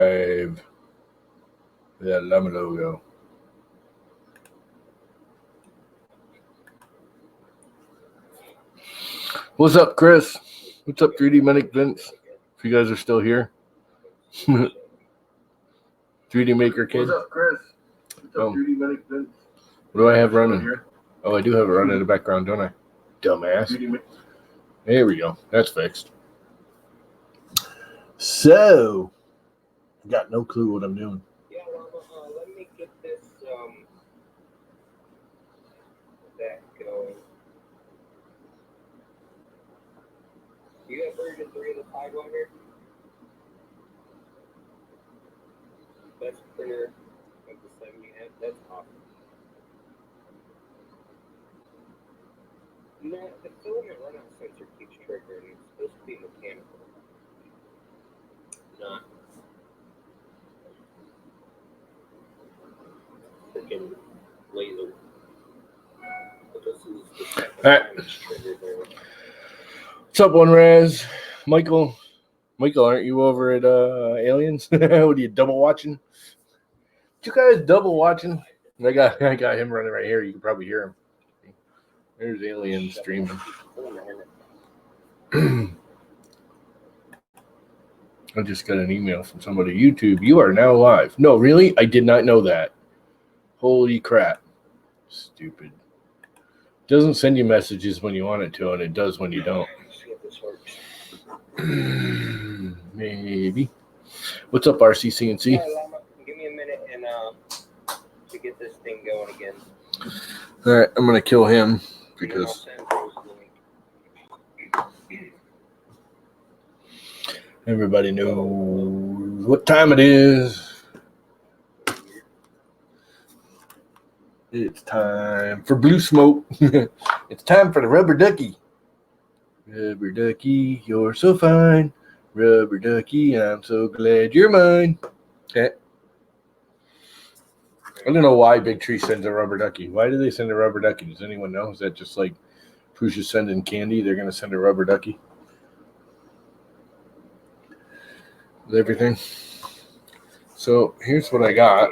Live. That llama logo. What's up, Chris? What's up, 3D Medic Vince? If you guys are still here. 3D Maker Kid. What's up, Chris? What's up, 3D Medic Vince? What do I have running? Oh, I do have it running in the background, don't I? Dumbass. There we go. That's fixed. So, I got no clue what I'm doing. Yeah, let me get this that going. Do you have version 3 of the Sidewinder? Best printer of the 7 you have? That's awesome. No, the filament runout sensor keeps triggering. It's supposed to be mechanical. Not freaking laser. But this is the second time it's triggered there. What's up, One Raz? Michael, aren't you over at Aliens? What are you double watching? You guys double watching? I got him running right here. You can probably hear him. There's Aliens streaming. I just got an email from somebody. YouTube, you are now live. No, really? I did not know that. Holy crap. Stupid. Doesn't send you messages when you want it to, and it does when you don't. Maybe. What's up, RCCNC? Give me a minute and to get this thing going again. All right, I'm gonna kill him because everybody knows what time it is. It's time for blue smoke. It's time for the rubber ducky. Rubber ducky, you're so fine. Rubber ducky, I'm so glad you're mine. Okay. I don't know why Big Tree sends a rubber ducky. Why do they send a rubber ducky? Does anyone know? Is that just like Poosh's sending candy? They're going to send a rubber ducky? With everything. So here's what I got.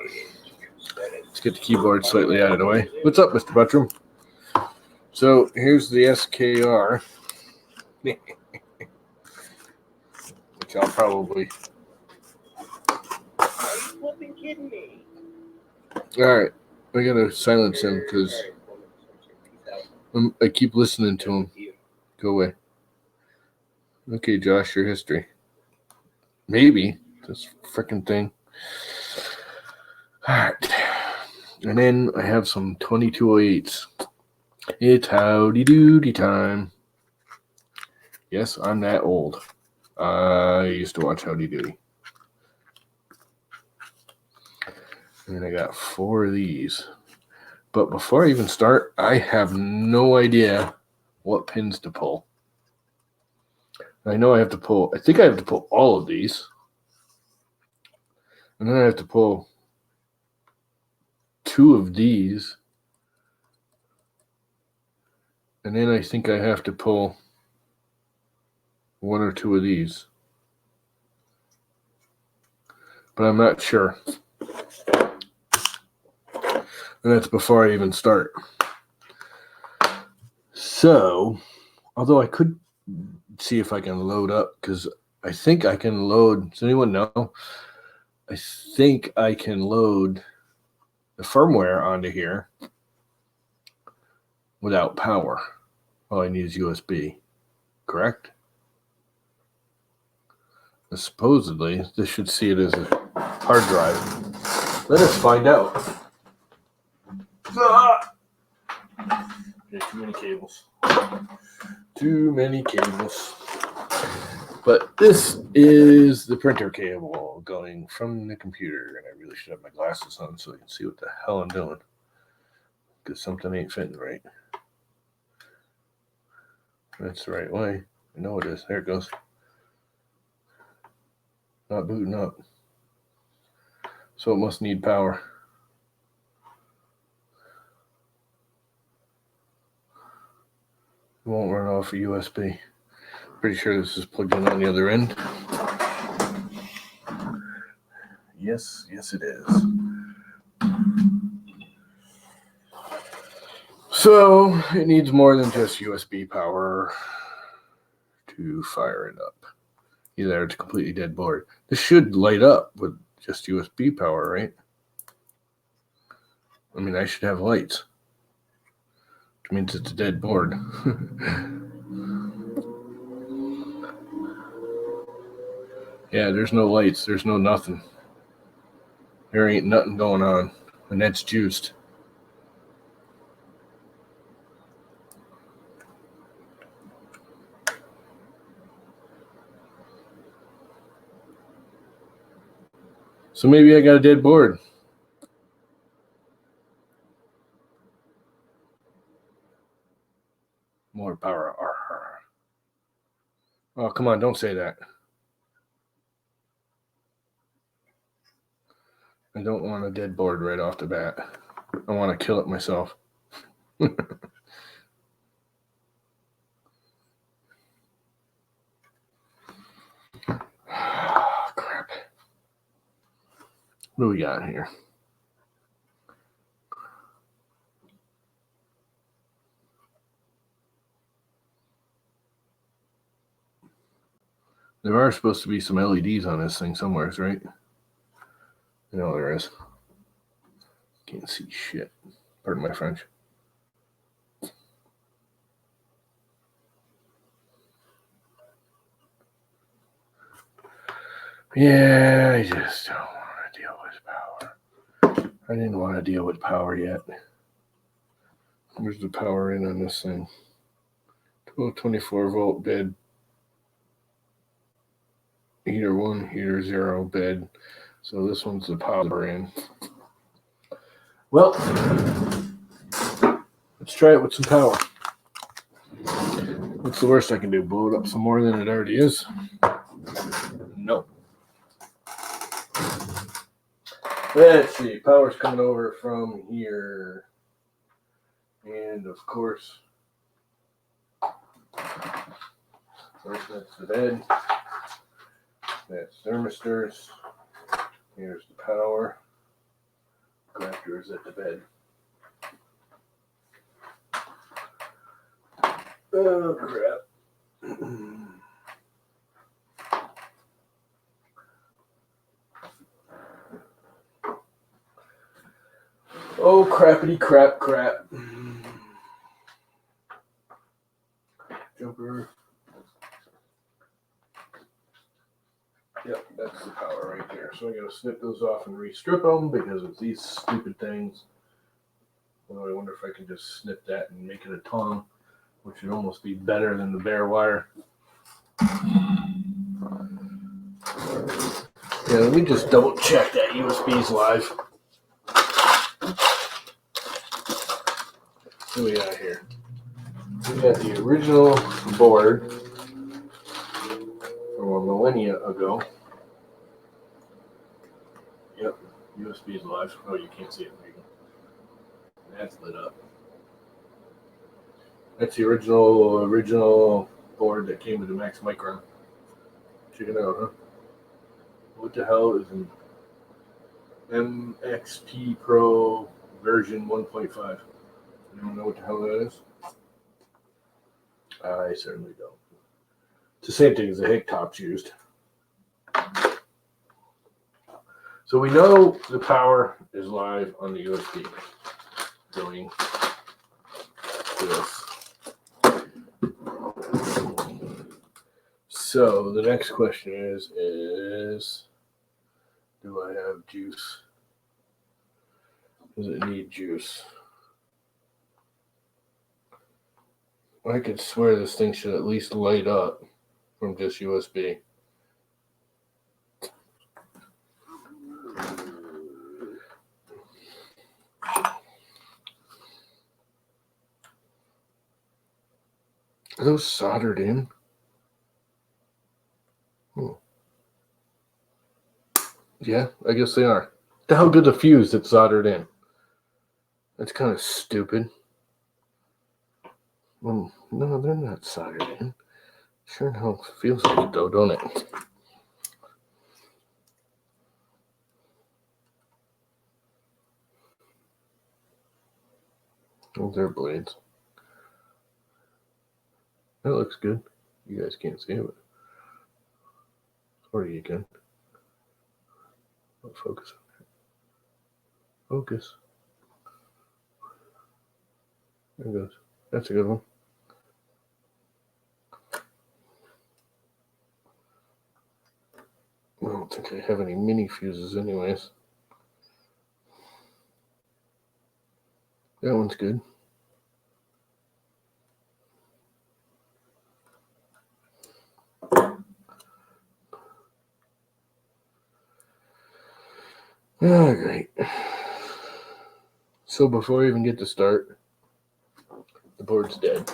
Let's get the keyboard slightly out of the way. What's up, Mr. Buttram? So here's the SKR. Which I'll probably... Are you flipping kidding me? All right. I got to silence him because I keep listening to him. Go away. Okay, Josh, your history. Maybe. This freaking thing. All right. And then I have some 2208s. It's howdy doody time. Yes, I'm that old. I used to watch Howdy Doody. And I got 4 of these. But before I even start, I have no idea what pins to pull. I know I think I have to pull all of these. And then I have to pull 2 of these. And then I think I have to pull 1 or 2 of these. But I'm not sure. And that's before I even start. So, although I could see if I can load up, because I think I can load. Does anyone know? I think I can load the firmware onto here without power. All I need is USB. Correct? And supposedly, this should see it as a hard drive. Let us find out. Too many cables. Too many cables. But this is the printer cable going from the computer. And I really should have my glasses on so I can see what the hell I'm doing. Because something ain't fitting right. That's the right way. I know it is. There it goes. Not booting up. So it must need power. It won't run off a USB. Pretty sure this is plugged in on the other end. Yes, it is. So it needs more than just USB power to fire it up. Either it's a completely dead board. This should light up with just USB power, right? I mean, I should have lights. Which means it's a dead board. Yeah, there's no lights. There's no nothing. There ain't nothing going on. And that's juiced. So maybe I got a dead board. More power. Oh, come on, don't say that. I don't want a dead board right off the bat. I want to kill it myself. Crap. What do we got here? There are supposed to be some LEDs on this thing somewhere, right? I know there is. Can't see shit. Pardon my French. Yeah, I just don't want to deal with power. I didn't want to deal with power yet. Where's the power in on this thing? 24 volt bed. Heater 1, heater 0 bed. So this one's the power in. Well, let's try it with some power. What's the worst I can do? Blow it up some more than it already is? No. Let's see. Power's coming over from here. And of course, that's the bed. That's thermistors. Here's the power. Connectors at the bed. Oh, crap. Oh, crappity crap. Jumper. Yep, that's the power right there. So I gotta snip those off and restrip them because it's these stupid things. Well, I wonder if I can just snip that and make it a tongue, which would almost be better than the bare wire. Yeah, let me just double check that USB's live. What do we got here? We got the original board from a millennia ago. Yep, USB's live. Oh, you can't see it. There you go. That's lit up. That's the original board that came with the MaxMicron. Check it out, huh? What the hell is an MXP Pro version 1.5? You don't know what the hell that is? I certainly don't. It's the same thing as the Hick tops used. So we know the power is live on the USB going to this. So the next question is do I have juice? Does it need juice? I could swear this thing should at least light up from just USB. Are those soldered in? Yeah, I guess they are. How good the fuse that's soldered in? That's kind of stupid. Well, no, they're not soldered in. Sure how it feels like it though, don't it? Those are blades. That looks good. You guys can't see it, but or you can. I'll focus on that. Focus. There it goes. That's a good one. I don't think I have any mini fuses anyways. That one's good. Oh, great. So before I even get to start, the board's dead.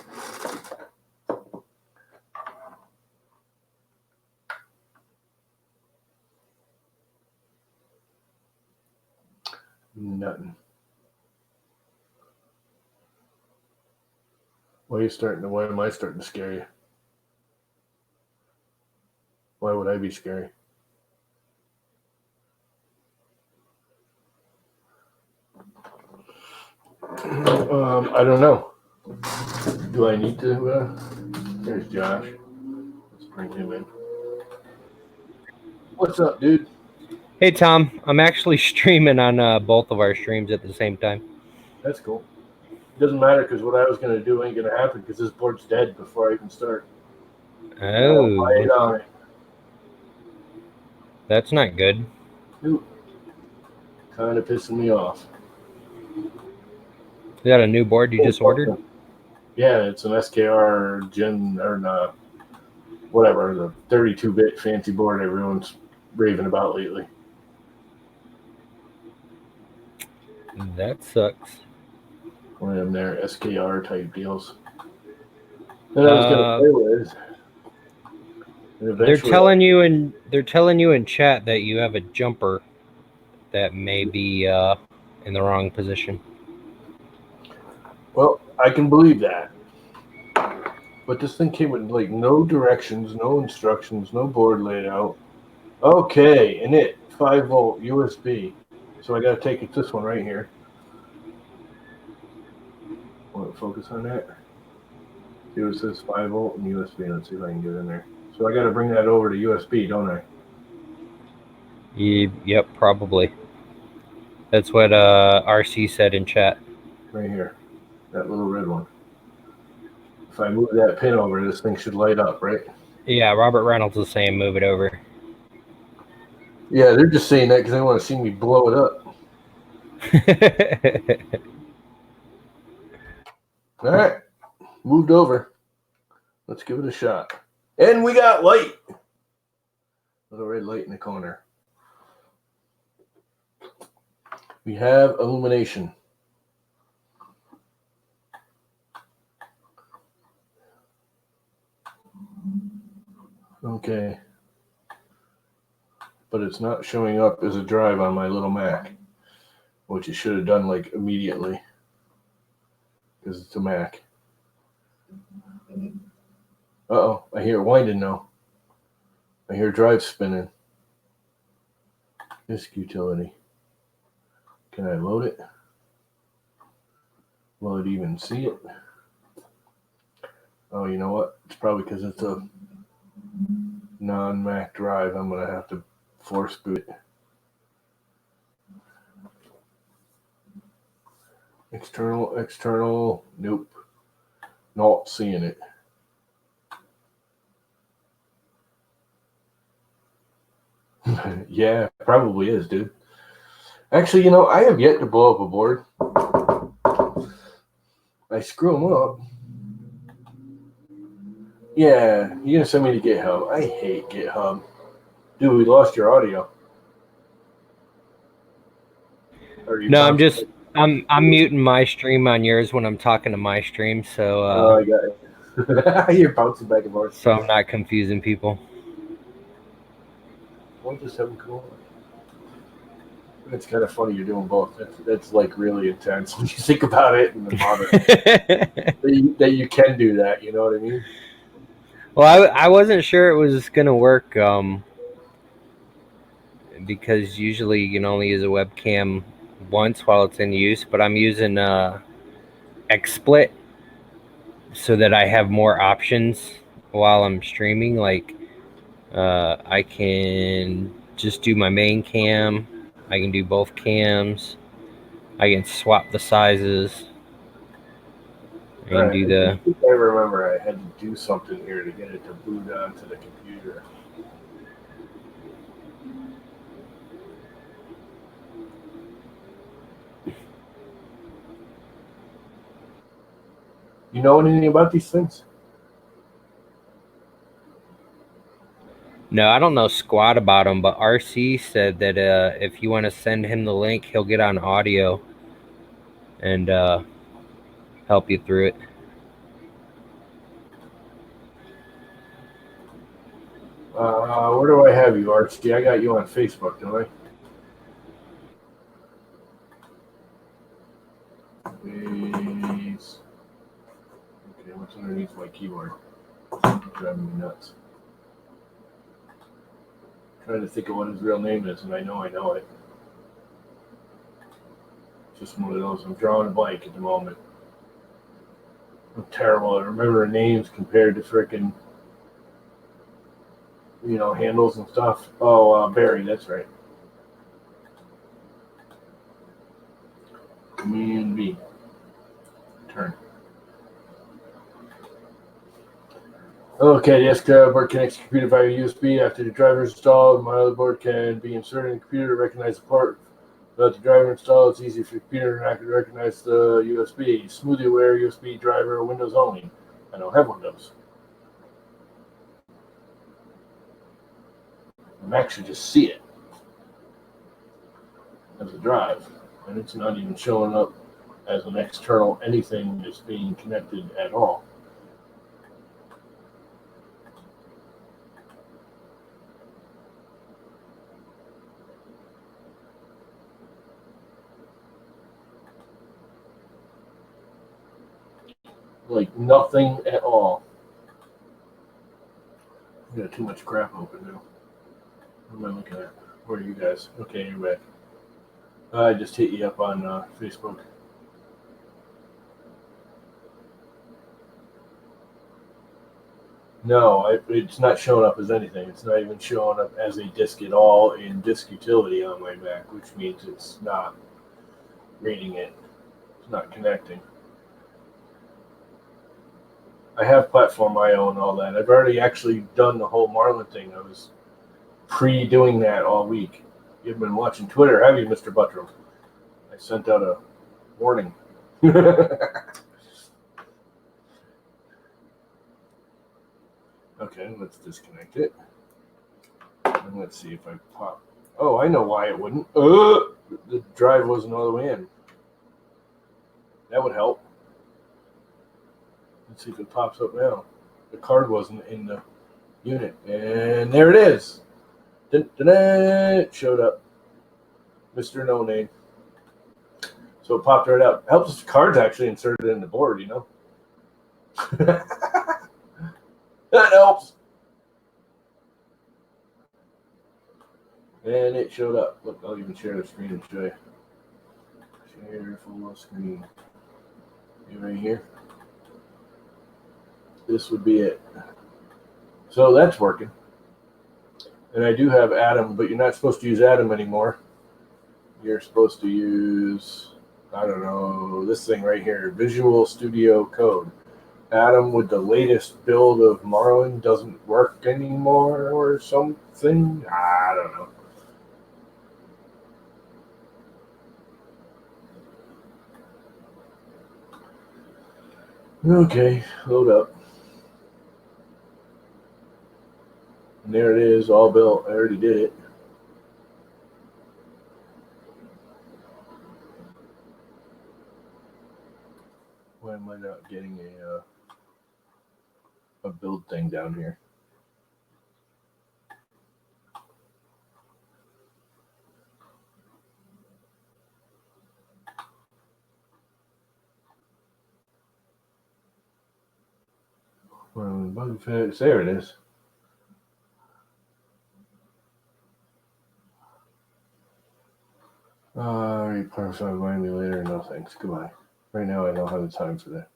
Nothing. Why am I starting to scare you? Why would I be scary? I don't know. Do I need to? There's Josh. Let's bring him in. What's up, dude? Hey, Tom. I'm actually streaming on both of our streams at the same time. That's cool. Doesn't matter because what I was going to do ain't going to happen because this board's dead before I even start. Oh. That's not good. Kind of pissing me off. Is that a new board you just ordered? Yeah, it's an SKR Gen or whatever, the 32-bit fancy board everyone's raving about lately. That sucks. One of them there SKR type deals. That I was going to play with. They're telling you in chat that you have a jumper that may be in the wrong position. Well, I can believe that. But this thing came with like no directions, no instructions, no board laid out. Okay, and 5-volt USB. So I got to take it this one right here. Want to focus on that? See what it says 5-volt and USB. Let's see if I can get in there. So I got to bring that over to USB, don't I? Yep, probably. That's what RC said in chat. Right here, that little red one. If I move that pin over, this thing should light up, right? Yeah, Robert Reynolds is saying move it over. Yeah, they're just saying that because they want to see me blow it up. All right, moved over. Let's give it a shot. And we got light. Little red light in the corner. We have illumination. Okay. But it's not showing up as a drive on my little Mac, which it should have done like immediately because it's a Mac. Uh-oh, I hear it winding now. I hear drive spinning. Disk utility. Can I load it? Will it even see it? Oh, you know what? It's probably because it's a non-Mac drive. I'm going to have to force boot it. External, nope. Not seeing it. Yeah, probably is, dude. Actually, you know, I have yet to blow up a board. I screw them up. Yeah, you're gonna send me to GitHub. I hate GitHub. Dude, we lost your audio. No, I'm muting my stream on yours when I'm talking to my stream, so I got it. You're bouncing back and forth. So I'm not confusing people. Won't just have them come on. It's kind of funny you're doing both. That's like really intense when you think about it in the modern that you can do that. You know what I mean? Well, I wasn't sure it was gonna work because usually you can only use a webcam once while it's in use. But I'm using XSplit so that I have more options while I'm streaming. Like, I can just do my main cam. I can do both cams. I can swap the sizes. I can do the. I think I remember I had to do something here to get it to boot onto the computer. You know anything about these things? No, I don't know squat about them, but RC said that if you want to send him the link, he'll get on audio and help you through it. Where do I have you, RC? I got you on Facebook, don't I? Please. Okay, what's underneath my keyboard? Driving me nuts. Trying to think of what his real name is, and I know it. Just one of those. I'm drawing a blank at the moment. I'm terrible at remembering names compared to frickin', handles and stuff. Oh, Barry, that's right. Command B. Turn. Okay, the SKR board connects to the computer via USB. After the driver is installed, my motherboard can be inserted in the computer to recognize the port. Without the driver installed, it's easy for the computer not to recognize the USB. Smoothly aware USB driver, Windows only. I don't have Windows. Mac should just see it as a drive, and it's not even showing up as an external anything that's being connected at all. Like nothing at all. I got too much crap open now. What am I looking at? Where are you guys? Okay, you're back. I just hit you up on Facebook. No, it's not showing up as anything. It's not even showing up as a disk at all in disk utility on my Mac, which means it's not reading it. It's not connecting. I have Platform IO and all that. I've already actually done the whole Marlin thing. I was pre-doing that all week. You've been watching Twitter, have you, Mr. Buttram? I sent out a warning. Okay, let's disconnect it. And let's see if I pop. Oh, I know why it wouldn't. The drive wasn't all the way in. That would help. Let's see if it pops up now. The card wasn't in the unit. And there it is. Dun-dun-dun. It showed up. Mr. No Name. So it popped right up. Helps if the card's actually inserted in the board, you know? That helps. And it showed up. Look, I'll even share the screen and show you. Share full screen. Right here. This would be it. So that's working. And I do have Atom, but you're not supposed to use Atom anymore. You're supposed to use, I don't know, this thing right here, Visual Studio Code. Atom with the latest build of Marlin doesn't work anymore or something. I don't know. Okay, load up. And there it is, all built. I already did it. Why am I not getting a build thing down here? Well, there it is. Reply by me later. No thanks. Goodbye. Right now I don't have the time for that.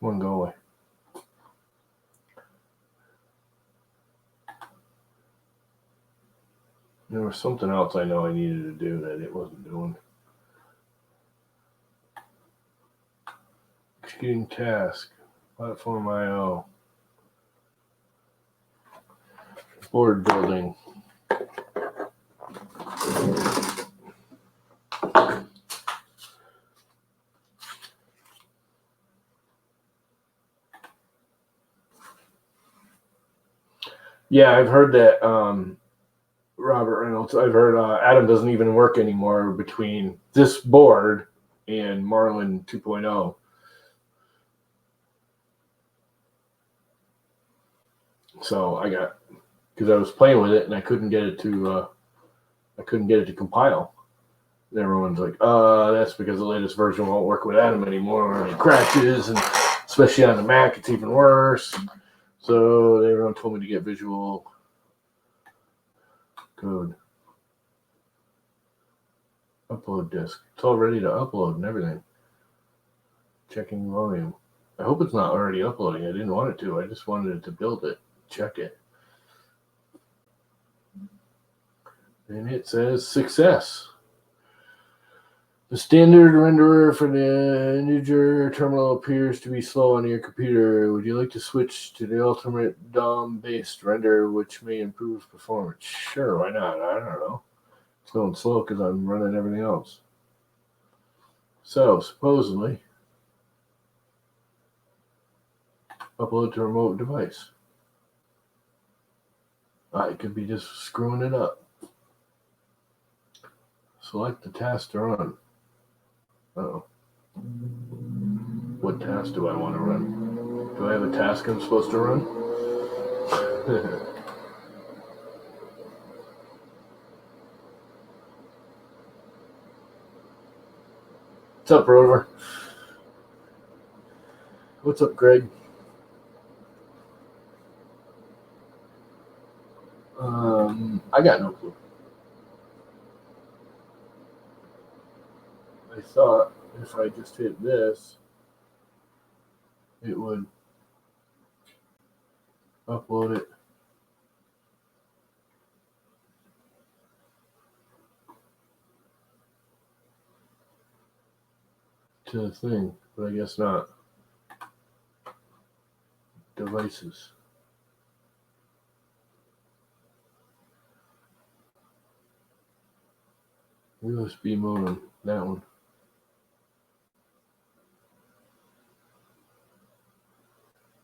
Come on, go away. There was something else I know I needed to do that it wasn't doing. Executing task. Platform IO. Board building. Yeah, I've heard that Robert Reynolds, I've heard Atom doesn't even work anymore between this board and Marlin 2.0. So I got, because I was playing with it and I couldn't get it to compile. And everyone's like, that's because the latest version won't work with Atom anymore, and it crashes, and especially on the Mac, it's even worse. So everyone told me to get Visual Code. Upload disk. It's all ready to upload and everything. Checking volume. I hope it's not already uploading. I didn't want it to. I just wanted it to build it. Check it. And it says success. The standard renderer for the integer terminal appears to be slow on your computer. Would you like to switch to the ultimate DOM-based render, which may improve performance? Sure, why not? I don't know. It's going slow because I'm running everything else. So, supposedly, upload to remote device. I could be just screwing it up. Select the task to run. Uh-oh. What task do I want to run? Do I have a task I'm supposed to run? What's up, Rover? What's up, Greg? I got no clue. I thought if I just hit this, it would upload it to the thing, but I guess not. Devices. USB modem, that one.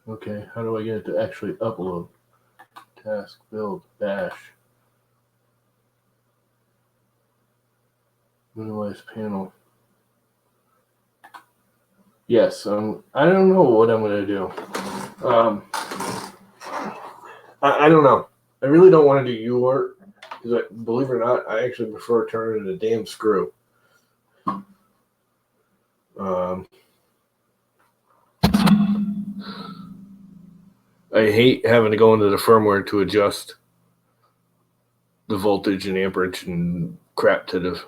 Okay, how do I get it to actually upload? Task, build, bash. Minimize panel. Yes, I don't know what I'm going to do. I don't know. I really don't want to do UART, because believe it or not, I actually prefer turning it a damn screw. I hate having to go into the firmware to adjust the voltage and amperage and crap to the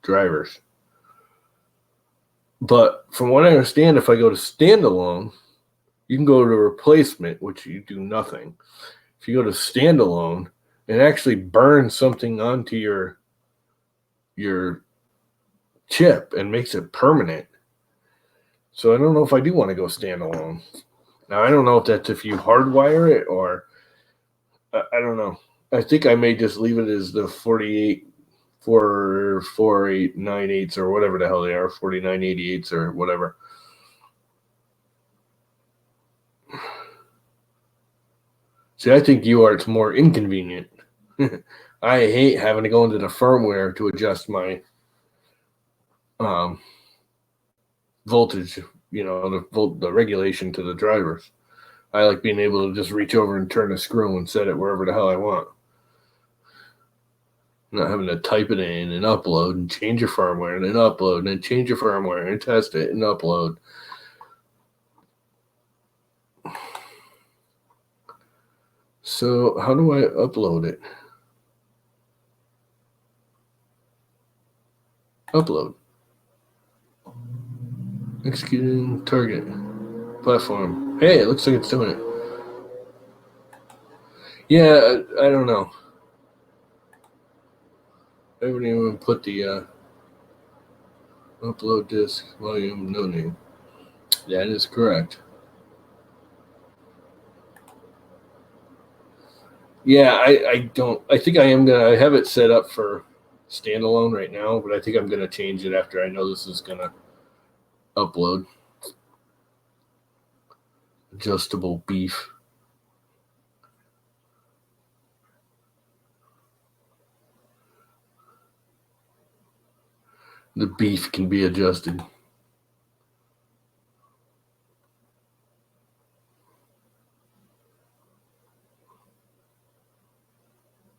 drivers. But from what I understand, if I go to standalone, you can go to replacement, which you do nothing. If you go to standalone, it actually burns something onto your chip and makes it permanent. So I don't know if I do want to go standalone. Now, I don't know if that's if you hardwire it or I don't know. I think I may just leave it as the 4898s or whatever the hell they are, 4988s or whatever. See, I think UART's more inconvenient. I hate having to go into the firmware to adjust my voltage, the regulation to the drivers. I like being able to just reach over and turn a screw and set it wherever the hell I want. Not having to type it in and upload and change your firmware and then upload and then change your firmware and test it and upload. So how do I upload it? Upload. Executing target platform. Hey, it looks like it's doing it. Yeah, I don't know. I haven't even put the upload disk volume no name. That is correct. Yeah, I don't. I think I am gonna. I have it set up for standalone right now, but I think I'm gonna change it after I know this is gonna upload. Adjustable beef. The beef can be adjusted.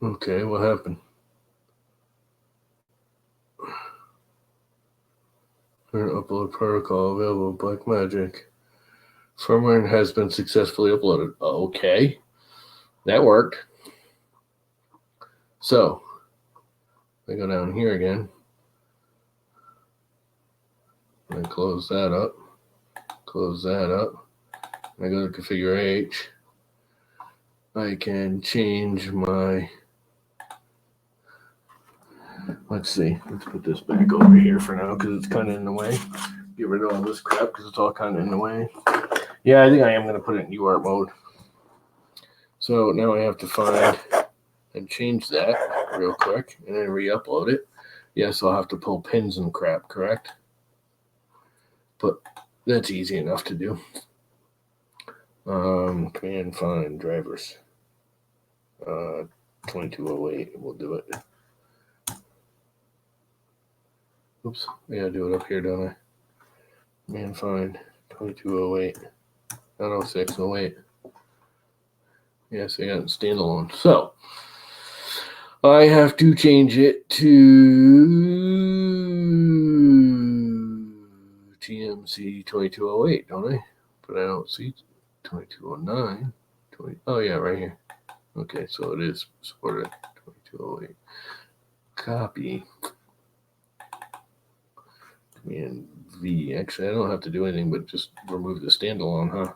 Okay, what happened? Current upload protocol available. Blackmagic. Firmware has been successfully uploaded. Okay, that worked. So, I go down here again. And close that up. Close that up. I go to configure H. I can change my. Let's see. Let's put this back over here for now because it's kind of in the way. Get rid of all this crap because it's all kind of in the way. Yeah, I think I am going to put it in UART mode. So now I have to find and change that real quick and then re-upload it. Yes, I'll have to pull pins and crap, correct? But that's easy enough to do. Command find drivers. 2208, we'll do it. Oops, I gotta do it up here, don't I? Command find 2208, not 06, 08. Yes, I got it standalone. So I have to change it to TMC 2208, don't I? But I don't see 2209. Oh, yeah, right here. Okay, so it is supported 2208. Copy. Command V. Actually, I don't have to do anything but just remove the standalone, huh?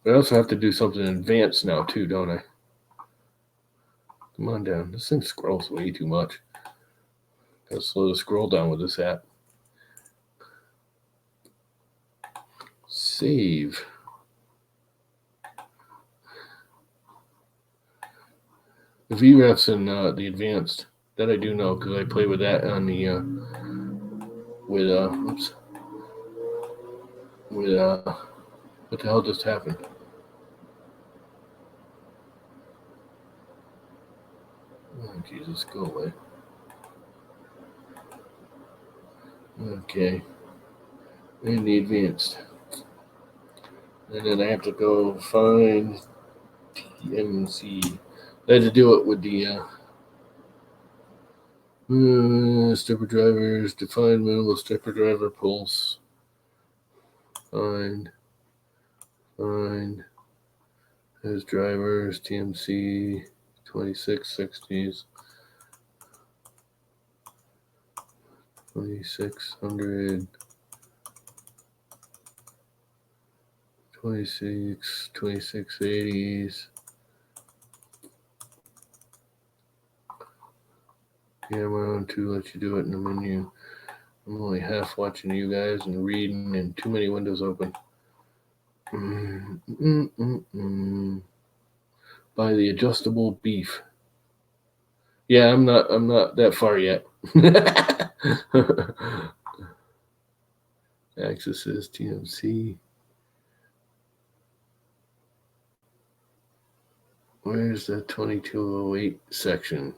But I also have to do something advanced now, too, don't I? Come on down. This thing scrolls way too much. Gotta slow the scroll down with this app. Save. The VREF's in the advanced. That I do know because I play with that on the what the hell just happened? Oh, Jesus, go away. Okay. In the advanced. And then I have to go find TMC. I had to do it with the stepper drivers, define minimal stepper driver pulse. Find as drivers, TMC 2660s, 2600, 2680s. Camera on to let you do it in the menu. I'm only half watching you guys and reading and too many windows open. By the adjustable beef. Yeah, I'm not that far yet. Access is TMC. Where's the 2208 section?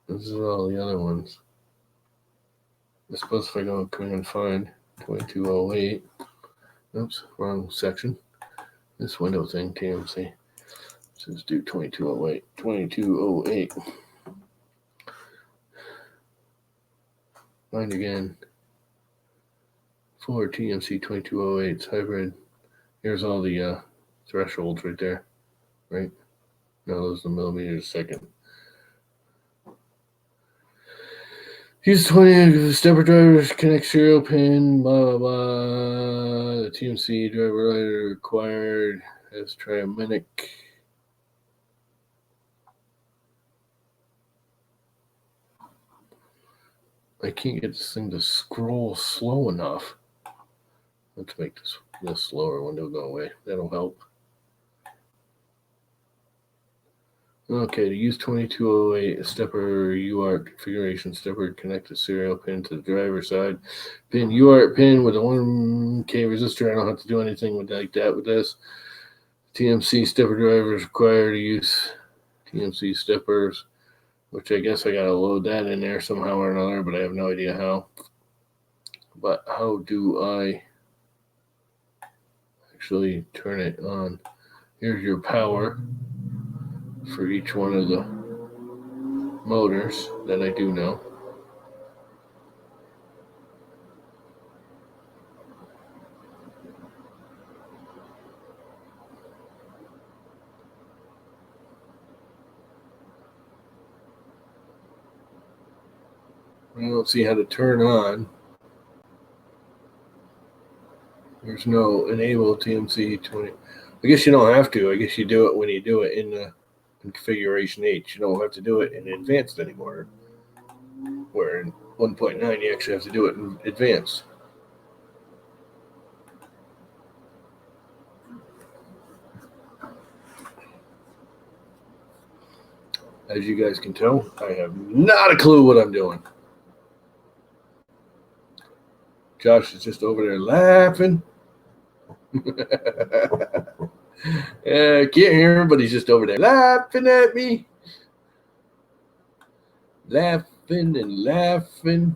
This is all the other ones. I suppose if I go command find 2208. Oops, wrong section. This window thing, TMC. Says do 2208. 2208. Find again. For TMC 2208's hybrid. Here's all the thresholds right there. Right? No, those are millimeters a second. Use 20 stepper drivers, connect serial pin, blah, blah, blah. The TMC driver lighter required as triaminic. I can't get this thing to scroll slow enough. Let's make this slower window go away. That'll help. Okay, to use 2208 stepper UART configuration, stepper connect the serial pin to the driver side. Pin UART pin with a 1K resistor. I don't have to do anything like that with this. TMC stepper drivers required to use TMC steppers, which I guess I gotta load that in there somehow or another, but I have no idea how. But how do I actually turn it on? Here's your power for each one of the motors that I do know. I don't see how to turn on. There's no enable TMC 20. I guess you don't have to. I guess you do it when you do it in configuration H. You don't have to do it in advanced anymore. Where in 1.9 you actually have to do it in advanced. As you guys can tell, I have not a clue what I'm doing. Josh is just over there laughing. I can't hear him, but he's just over there laughing at me. Laughing and laughing.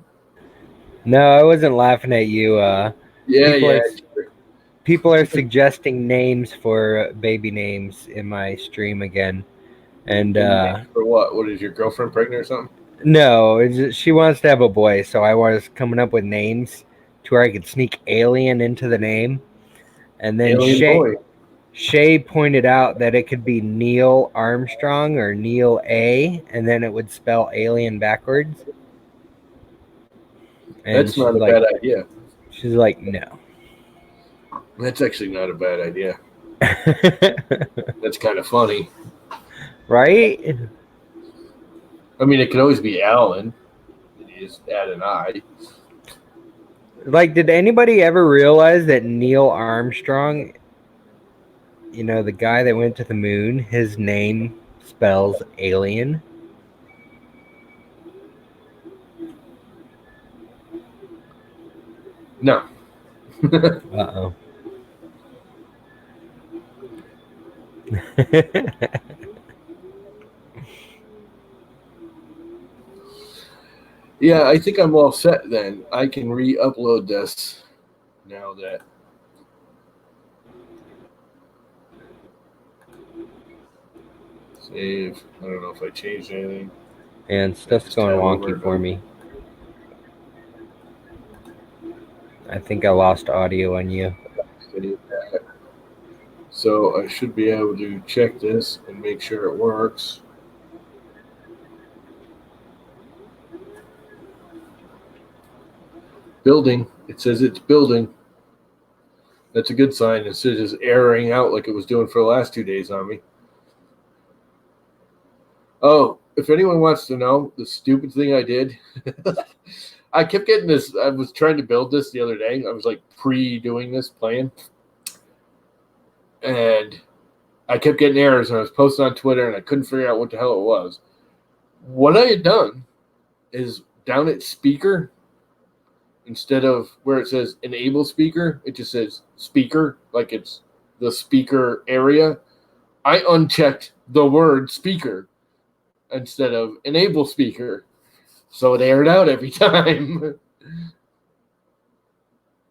No, I wasn't laughing at you. People are suggesting names for baby names in my stream again. And for what? What is your girlfriend pregnant or something? No, she wants to have a boy, so I was coming up with names to where I could sneak alien into the name. And then Shay pointed out that it could be Neil Armstrong or Neil A, and then it would spell alien backwards. And that's not a bad idea. She's like, no. That's actually not a bad idea. That's kind of funny. Right? I mean, it could always be Alan. You just add an I. Like, did anybody ever realize that Neil Armstrong, you know, the guy that went to the moon, his name spells alien? No. Uh-oh. Yeah, I think I'm all set then. I can re-upload this now that save. I don't know if I changed anything. And stuff's going wonky for me. I think I lost audio on you. So I should be able to check this and make sure it works. Building. It says it's building. That's a good sign. Instead of just erroring out like it was doing for the last 2 days on me. Oh, if anyone wants to know the stupid thing I did, I kept getting this. I was trying to build this the other day. I was like pre-doing this plan. And I kept getting errors, and I was posting on Twitter, and I couldn't figure out what the hell it was. What I had done is down at speaker, instead of where it says enable speaker, it just says speaker, like it's the speaker area. I unchecked the word speaker instead of enable speaker. So it aired out every time.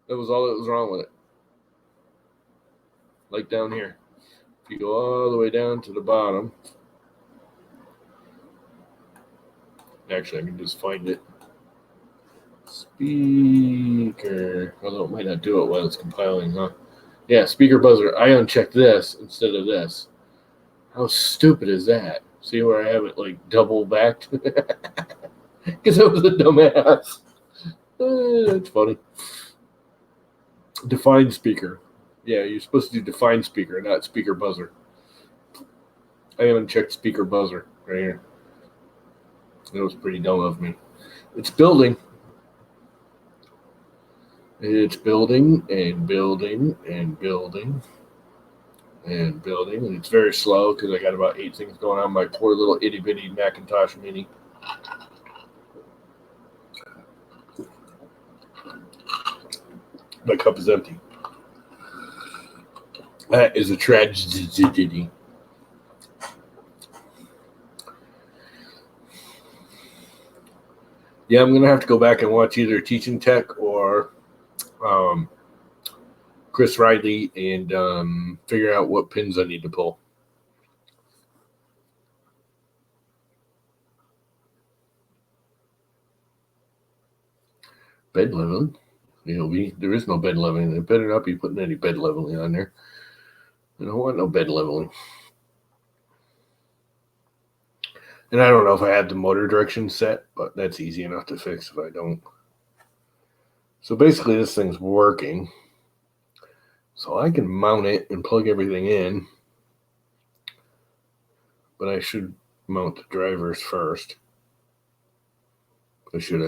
That was all that was wrong with it. Like down here. If you go all the way down to the bottom. Actually, I can just find it. Speaker. Although it might not do it while it's compiling, huh? Yeah, speaker buzzer. I unchecked this instead of this. How stupid is that? See where I have it like double backed? Because I was a dumbass. That's funny. Define speaker. Yeah, you're supposed to do define speaker, not speaker buzzer. I haven't checked speaker buzzer right here. That was pretty dumb of me. It's building. It's building and building and building and building. And it's very slow because I got about 8 things going on. My poor little itty bitty Macintosh Mini. My cup is empty. That is a tragedy. Yeah, I'm going to have to go back and watch either Teaching Tech or Chris Riley and figure out what pins I need to pull. Bed leveling. There is no bed leveling. They better not be putting any bed leveling on there. I don't want no bed leveling. And I don't know if I had the motor direction set, but that's easy enough to fix if I don't. So basically this thing's working. So I can mount it and plug everything in. But I should mount the drivers first. I should.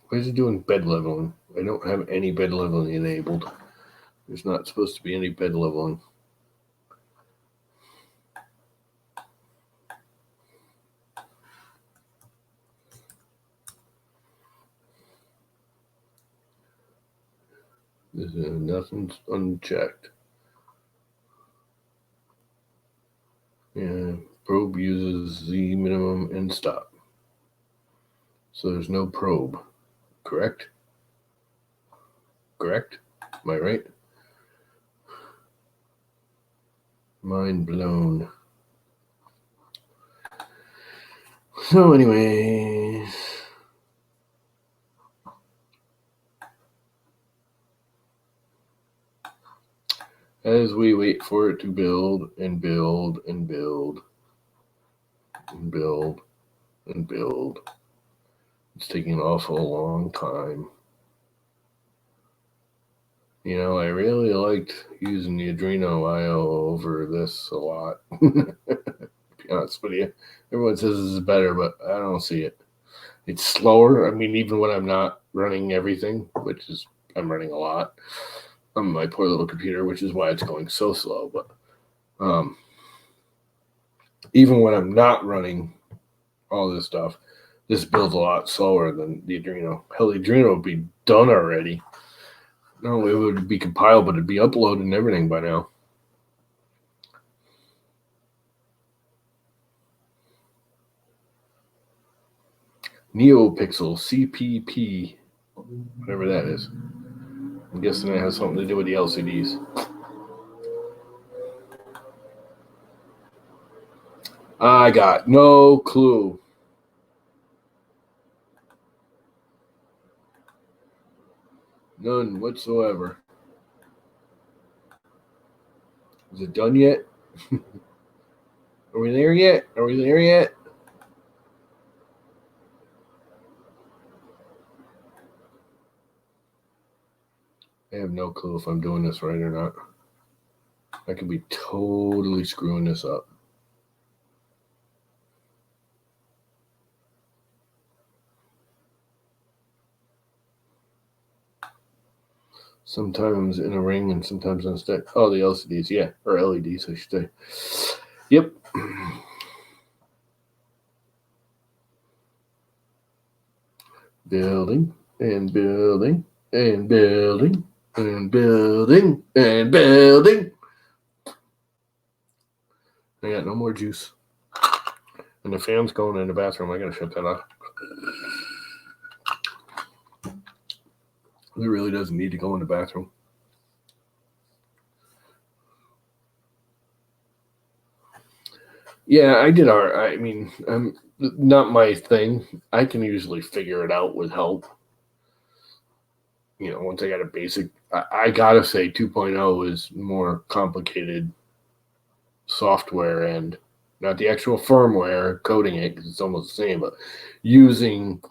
Why is it doing bed leveling? I don't have any bed leveling enabled. There's not supposed to be any bed leveling. Nothing's unchecked. Yeah, probe uses Z minimum and stop. So there's no probe, correct? Correct? Am I right? Mind blown. So anyways, as we wait for it to build and build and build and build and build, it's taking an awful long time. You know, I really liked using the Adreno IO over this a lot. To be honest with you, everyone says this is better, but I don't see it. It's slower. I mean, even when I'm not running everything, which is I'm running a lot on my poor little computer, which is why it's going so slow. But even when I'm not running all this stuff, this builds a lot slower than the Adreno. Hell, the Adreno would be done already. Not only would it be compiled, but it'd be uploaded and everything by now. NeoPixel CPP, whatever that is. I'm guessing it has something to do with the LCDs. I got no clue. None whatsoever. Is it done yet? Are we there yet? Are we there yet? I have no clue if I'm doing this right or not. I could be totally screwing this up. Sometimes in a ring and sometimes on a stick. Oh, the LCDs, yeah. Or LEDs, I should say. Yep. Building and building and building and building and building. I got no more juice. And the fan's going in the bathroom. I gotta shut that off. It really doesn't need to go in the bathroom. Yeah, I did all right. I mean, not my thing. I can usually figure it out with help. once I got a basic, I gotta say 2.0 is more complicated software and not the actual firmware coding it because it's almost the same, but using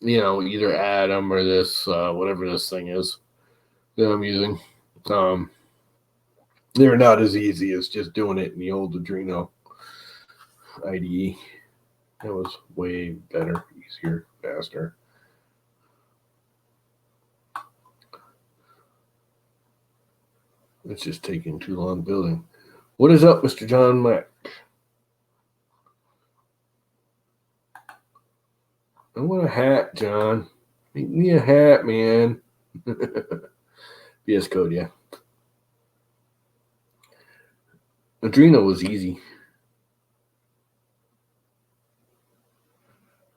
either Atom or this whatever this thing is that I'm using. They're not as easy as just doing it in the old Adreno IDE. That was way better, easier, faster. It's just taking too long building. What is up, Mr. John Mack? I want a hat, John. Make me a hat, man. VS Code, yeah. Adreno was easy.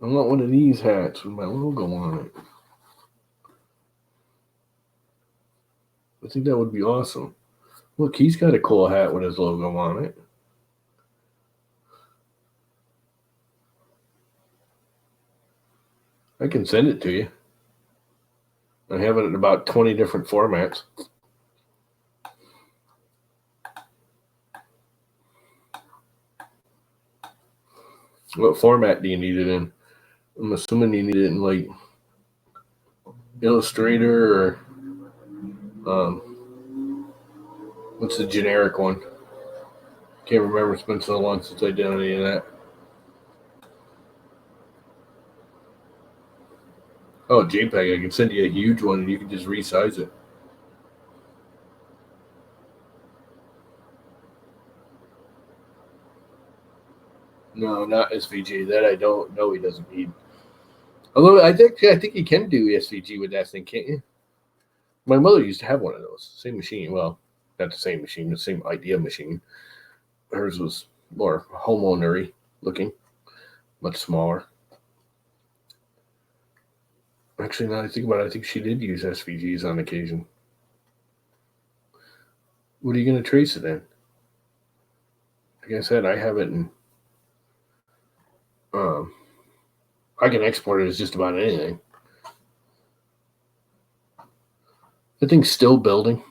I want one of these hats with my logo on it. I think that would be awesome. Look, he's got a cool hat with his logo on it. I can send it to you. I have it in about 20 different formats. What format do you need it in? I'm assuming you need it in like Illustrator or what's the generic one? Can't remember. It's been so long since I did any of that. Oh, JPEG. I can send you a huge one and you can just resize it. No, not SVG. That I don't know. He doesn't need. Although I think you can do SVG with that thing, can't you? My mother used to have one of those. Same machine. Well, not the same machine, the same idea machine. Hers was more homeowner-y looking, much smaller. Actually, now that I think about it, I think she did use SVGs on occasion. What are you going to trace it in? Like I said, I have it in. I can export it as just about anything. The thing's still building.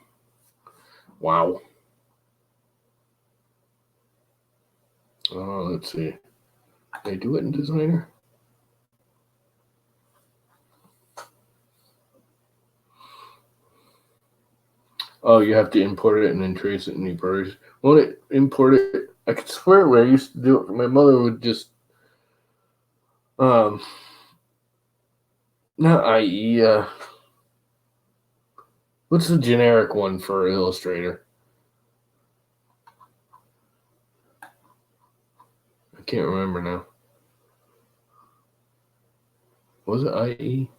Wow. Oh, let's see. Can I do it in Designer? Oh, you have to import it and then trace it in the version. Won't it import it? I could swear where I used to do it. My mother would just not IE. What's the generic one for Illustrator? I can't remember now. Was it IE?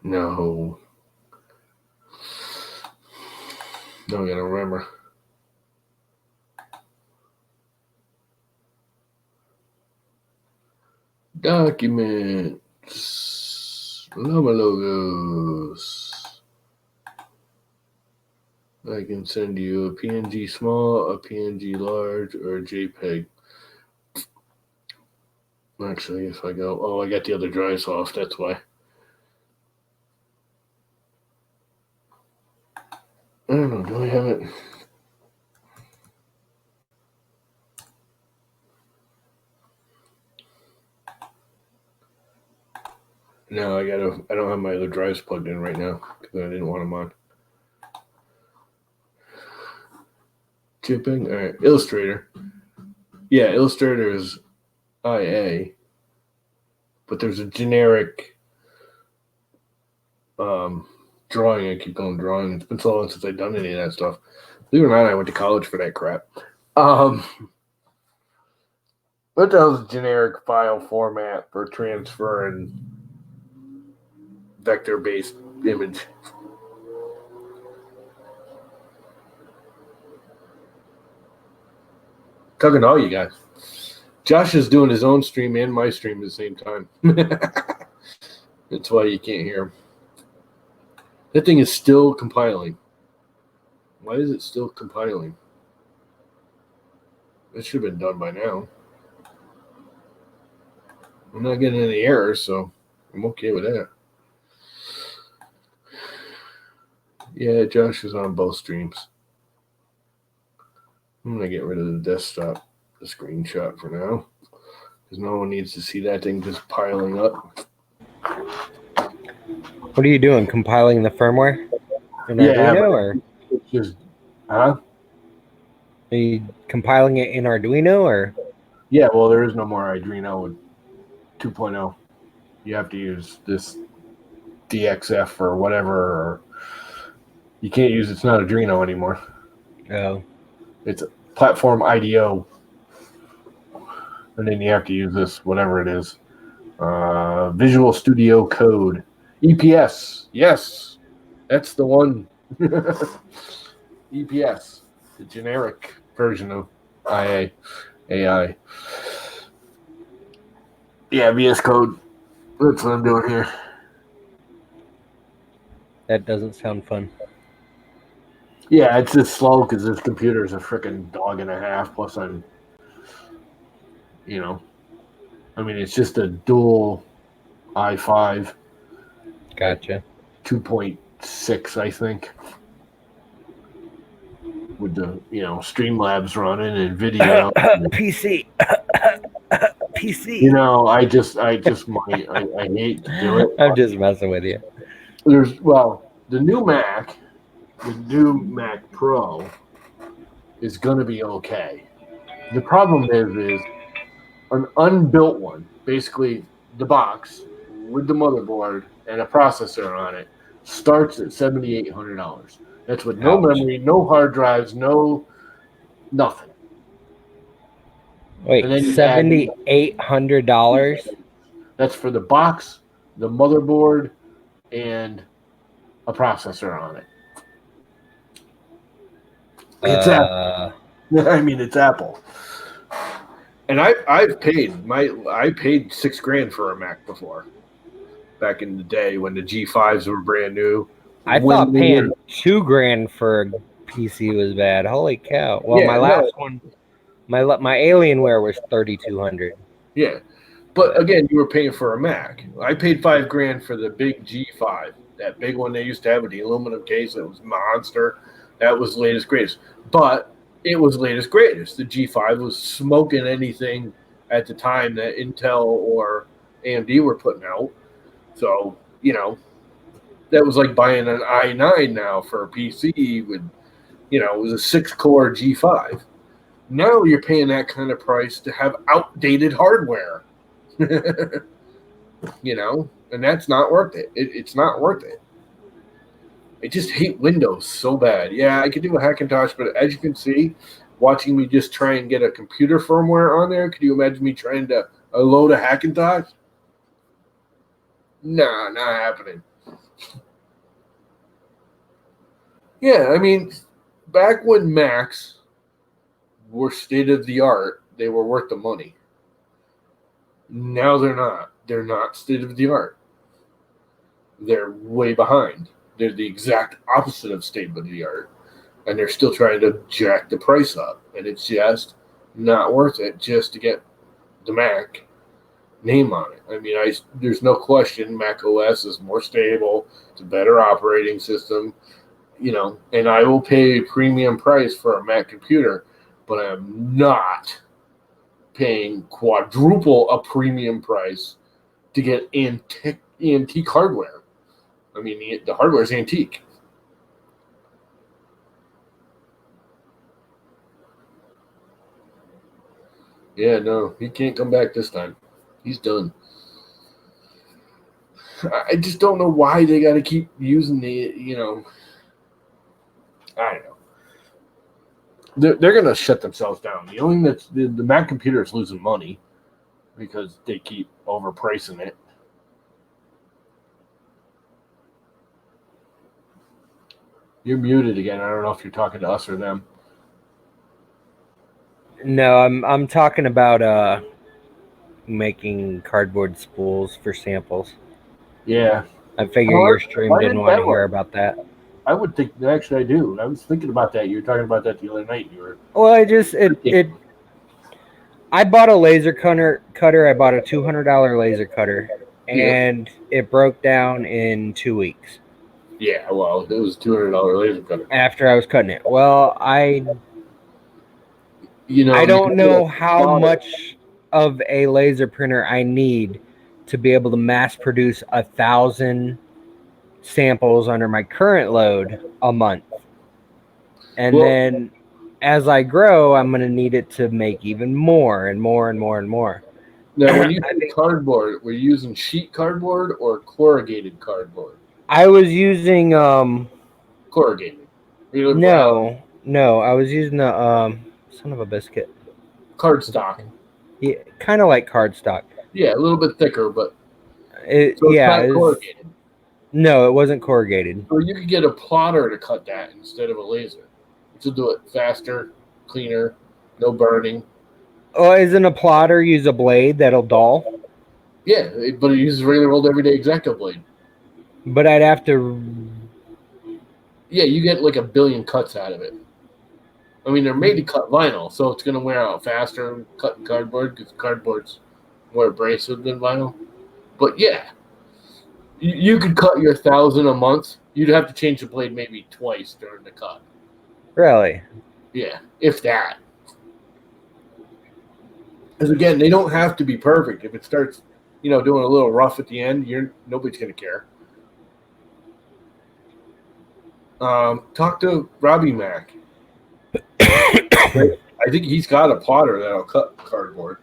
No. No, I gotta remember. Documents. Llama logos. I can send you a PNG small, a PNG large, or a JPEG. Actually, if I go, oh, I got the other drives off, that's why. I don't know, do I have it? No, I don't have my other drives plugged in right now because I didn't want them on. JPEG, all right, Illustrator. Yeah, Illustrator is IA, but there's a generic drawing. I keep going drawing. It's been so long since I've done any of that stuff. Believe it or not, I went to college for that crap. What else is generic file format for transferring vector-based image? Talking to all you guys. Josh is doing his own stream and my stream at the same time. That's why you can't hear him. That thing is still compiling. Why is it still compiling? It should have been done by now. I'm not getting any errors, so I'm okay with that. Yeah, Josh is on both streams. I'm going to get rid of the desktop, the screenshot for now, because no one needs to see that thing just piling up. What are you doing? Compiling the firmware in Arduino, or it's just, huh? are you compiling it in Arduino, or? Yeah, well, there is no more Arduino 2.0. You have to use this DXF or whatever, or you can't use it's not Arduino anymore. Oh. It's a platform IDO. And then you have to use this, whatever it is. Visual Studio Code. EPS. Yes. That's the one. EPS. The generic version of AI. Yeah, VS Code. That's what I'm doing here. That doesn't sound fun. Yeah, it's just slow because this computer is a freaking dog and a half. Plus, I'm, I mean, it's just a dual i5. Gotcha. 2.6, I think. With the, Streamlabs running and video. PC. PC. I hate to do it. I'm just messing with you. The new Mac Pro is going to be okay. The problem is an unbuilt one, basically the box with the motherboard and a processor on it, starts at $7,800. That's with no memory, no hard drives, no nothing. Wait, $7,800? That's for the box, the motherboard, and a processor on it. It's Apple. I mean, it's Apple. And I paid $6,000 for a Mac before, back in the day when the G5s were brand new. I thought paying $2,000 for a PC was bad. Holy cow! Well, my last one, my Alienware was $3,200. Yeah, but again, you were paying for a Mac. I paid $5,000 for the big G5, that big one they used to have with the aluminum case. That was monster. That was latest greatest, but it was latest greatest. The G5 was smoking anything at the time that Intel or AMD were putting out. So, that was like buying an i9 now for a PC with, it was a 6-core G5. Now you're paying that kind of price to have outdated hardware, and that's not worth it. It's not worth it. I just hate Windows so bad. Yeah, I could do a Hackintosh, but as you can see, watching me just try and get a computer firmware on there, could you imagine me trying to load a Hackintosh? Nah, not happening. Yeah, I mean, back when Macs were state of the art, they were worth the money. Now they're not. They're not state of the art. They're way behind. They're the exact opposite of state of the art, and they're still trying to jack the price up, and it's just not worth it just to get the Mac name on it. I mean, there's no question Mac OS is more stable. It's a better operating system, and I will pay a premium price for a Mac computer, but I'm not paying quadruple a premium price to get antique hardware. I mean, the hardware is antique. Yeah, no, he can't come back this time. He's done. I just don't know why they got to keep using the, I don't know. They're going to shut themselves down. The only thing that's the Mac computer is losing money because they keep overpricing it. You're muted again. I don't know if you're talking to us or them. No, I'm talking about making cardboard spools for samples. Yeah. I figure your stream didn't want to hear about that. I would think actually I do. I was thinking about that. You were talking about that the other night. Well, I bought a laser cutter. I bought a $200 laser cutter, and it broke down in 2 weeks. Yeah, well, it was $200 laser cutter. After I was cutting it. Well, I You know, don't know how much of a laser printer I need to be able to mass produce 1,000 samples under my current load a month. And then as I grow, I'm going to need it to make even more and more and more and more. Now, when you say cardboard, were you using sheet cardboard or corrugated cardboard? I was using Corrugated. no, I was using the son of a biscuit. Cardstock. Yeah, kind of like cardstock. Yeah, a little bit thicker, but It's not corrugated. No, it wasn't corrugated. Or you could get a plotter to cut that instead of a laser, which will do it faster, cleaner, no burning. Oh, isn't a plotter use a blade that'll dull? Yeah, but it uses regular old everyday X-Acto blade. But I'd have to. Yeah, you get like 1 billion cuts out of it. I mean, they're made to cut vinyl, so it's going to wear out faster cutting cardboard because cardboard's more abrasive than vinyl. But yeah, you could cut your 1,000 a month. You'd have to change the blade maybe twice during the cut. Really? Yeah, if that. Because again, they don't have to be perfect. If it starts, doing a little rough at the end, nobody's going to care. Talk to Robbie Mac. I think he's got a plotter that'll cut cardboard.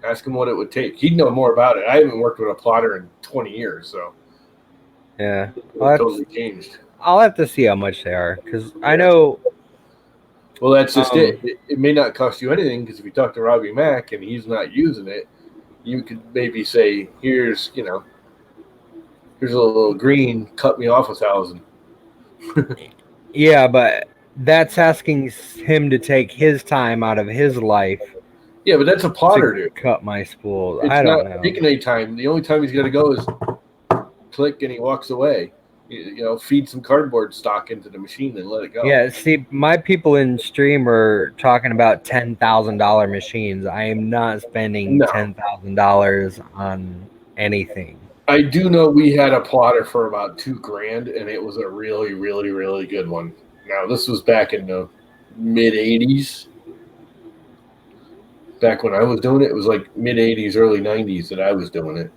Ask him what it would take. He'd know more about it. I haven't worked with a plotter in 20 years, so yeah, it's totally changed. I'll have to see how much they are because I know. Well, that's just it. It may not cost you anything because if you talk to Robbie Mac and he's not using it, you could maybe say, "Here's a little green. Cut me off 1,000." Yeah, but that's asking him to take his time out of his life. Yeah, but that's a plotter, dude. Cut my spools. It's I don't not know. taking any time. The only time he's going to go is click and he walks away. Feed some cardboard stock into the machine and let it go. Yeah, see, my people in stream are talking about $10,000 machines. I am not spending $10,000 on anything. I do know we had a plotter for about $2,000, and it was a really, really, really good one. Now, this was back in the mid-'80s. Back when I was doing it, it was like mid-'80s, early '90s that I was doing it.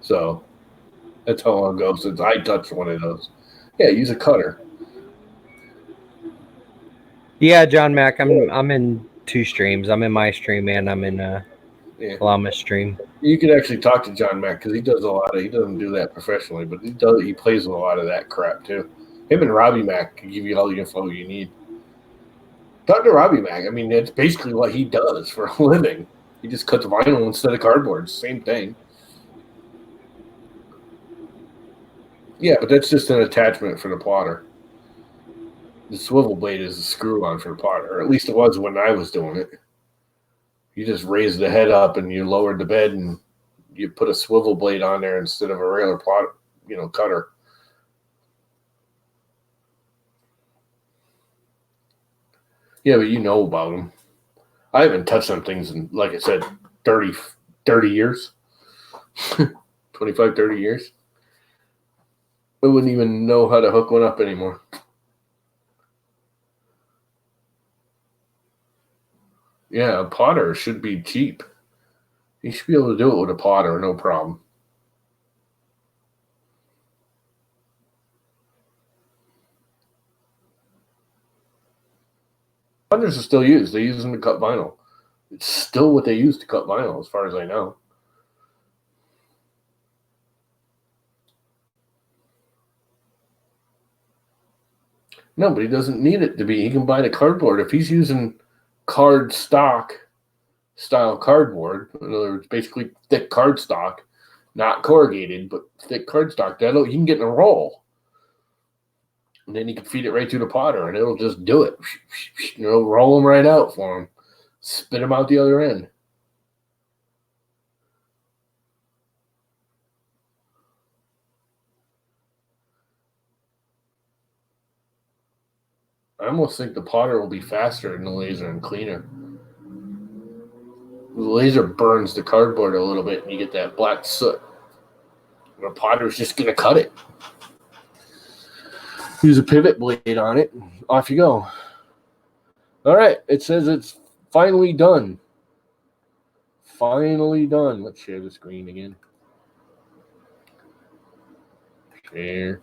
So that's how long ago since I touched one of those. Yeah, use a cutter. Yeah, John Mac, I'm in 2 streams. I'm in my stream and I'm in Llama's stream. You could actually talk to John Mac because he does a lot of. He doesn't do that professionally, but he plays with a lot of that crap too. Him and Robbie Mac can give you all the info you need. Talk to Robbie Mac. I mean, that's basically what he does for a living. He just cuts vinyl instead of cardboard. Same thing. Yeah, but that's just an attachment for the plotter. The swivel blade is a screw-on for the plotter, or at least it was when I was doing it. You just raised the head up and you lowered the bed and you put a swivel blade on there instead of a regular plotter, cutter. Yeah, but you know about them. I haven't touched them things in, like I said, 30 years. 25, 30 years. I wouldn't even know how to hook one up anymore. Yeah, a plotter should be cheap. You should be able to do it with a plotter, no problem. Plotters are still used. They use them to cut vinyl. It's still what they use to cut vinyl, as far as I know. No, but he doesn't need it to be. He can buy the cardboard. If he's using cardstock style cardboard, in other words, basically thick cardstock, not corrugated, but thick cardstock, he can get in a roll. And then he can feed it right through the plotter, and it'll just do it. It'll roll them right out for him. Spit them out the other end. I almost think the plotter will be faster than the laser and cleaner. The laser burns the cardboard a little bit, and you get that black soot. The potter's just going to cut it. Use a pivot blade on it, and off you go. All right, it says it's finally done. Finally done. Let's share the screen again. Share.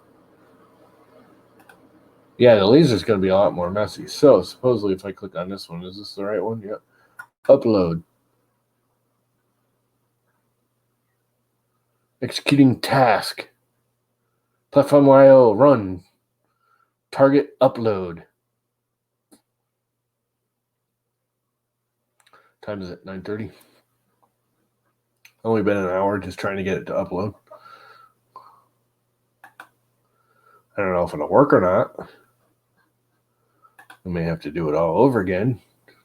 Yeah, the laser's going to be a lot more messy. So, supposedly, if I click on this one, is this the right one? Yep. Upload. Executing task. Platform IO. Run. Target upload. Time is it? 9:30. Only been an hour just trying to get it to upload. I don't know if it'll work or not. I may have to do it all over again.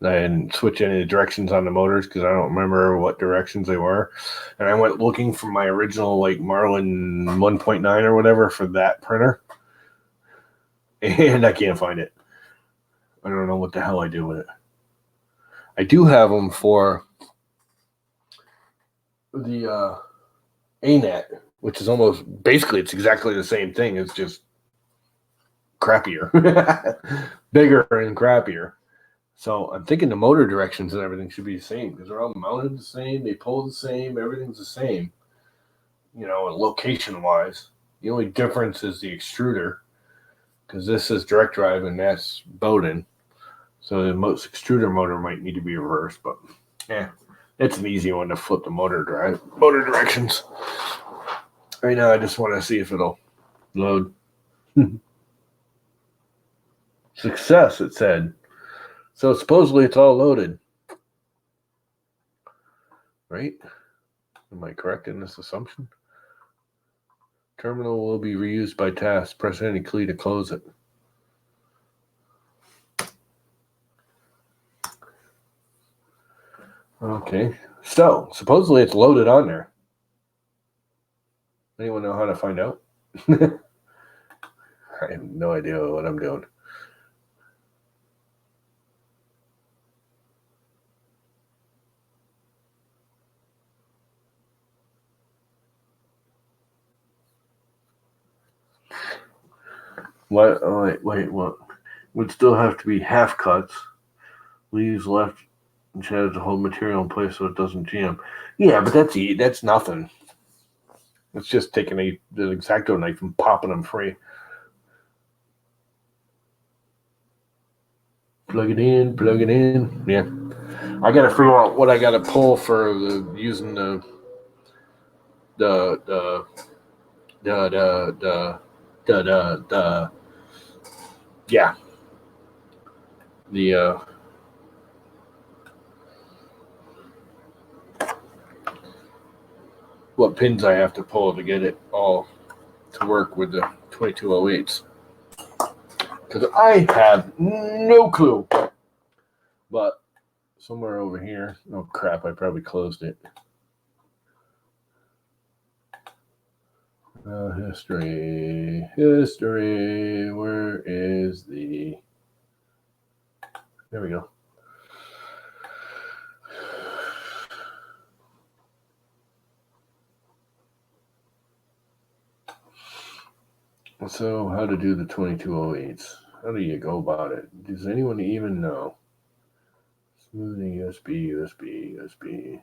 I didn't switch any of the directions on the motors because I don't remember what directions they were. And I went looking for my original like Marlin 1.9 or whatever for that printer. And I can't find it. I don't know what the hell I do with it. I do have them for the ANET, which is almost basically it's exactly the same thing. It's just crappier, bigger and crappier. So I'm thinking the motor directions and everything should be the same because they're all mounted the same. They pull the same. Everything's the same, you know, location wise. The only difference is the extruder because this is direct drive and that's Bowden. So the most extruder motor might need to be reversed, but yeah, it's an easy one to flip the motor directions. Right now, I just want to see if it'll load. Success, it said. So supposedly it's all loaded. Right? Am I correct in this assumption? Terminal will be reused by task. Press any key to close it. Okay. So supposedly it's loaded on there. Anyone know how to find out? I have no idea what I'm doing. What? Oh, wait, what? Would still have to be half cuts. Leaves left and shadows to hold material in place so it doesn't jam. Yeah, but that's nothing. It's just taking the X-Acto knife and popping them free. Plug it in, plug it in. Yeah. I gotta figure out what I gotta pull for using yeah. What pins I have to pull to get it all to work with the 2208s. Because I have no clue. But somewhere over here, oh crap, I probably closed it. History, where is the, there we go. So how to do the 2208s? How do you go about it? Does anyone even know? Smoothing USB, USB, USB.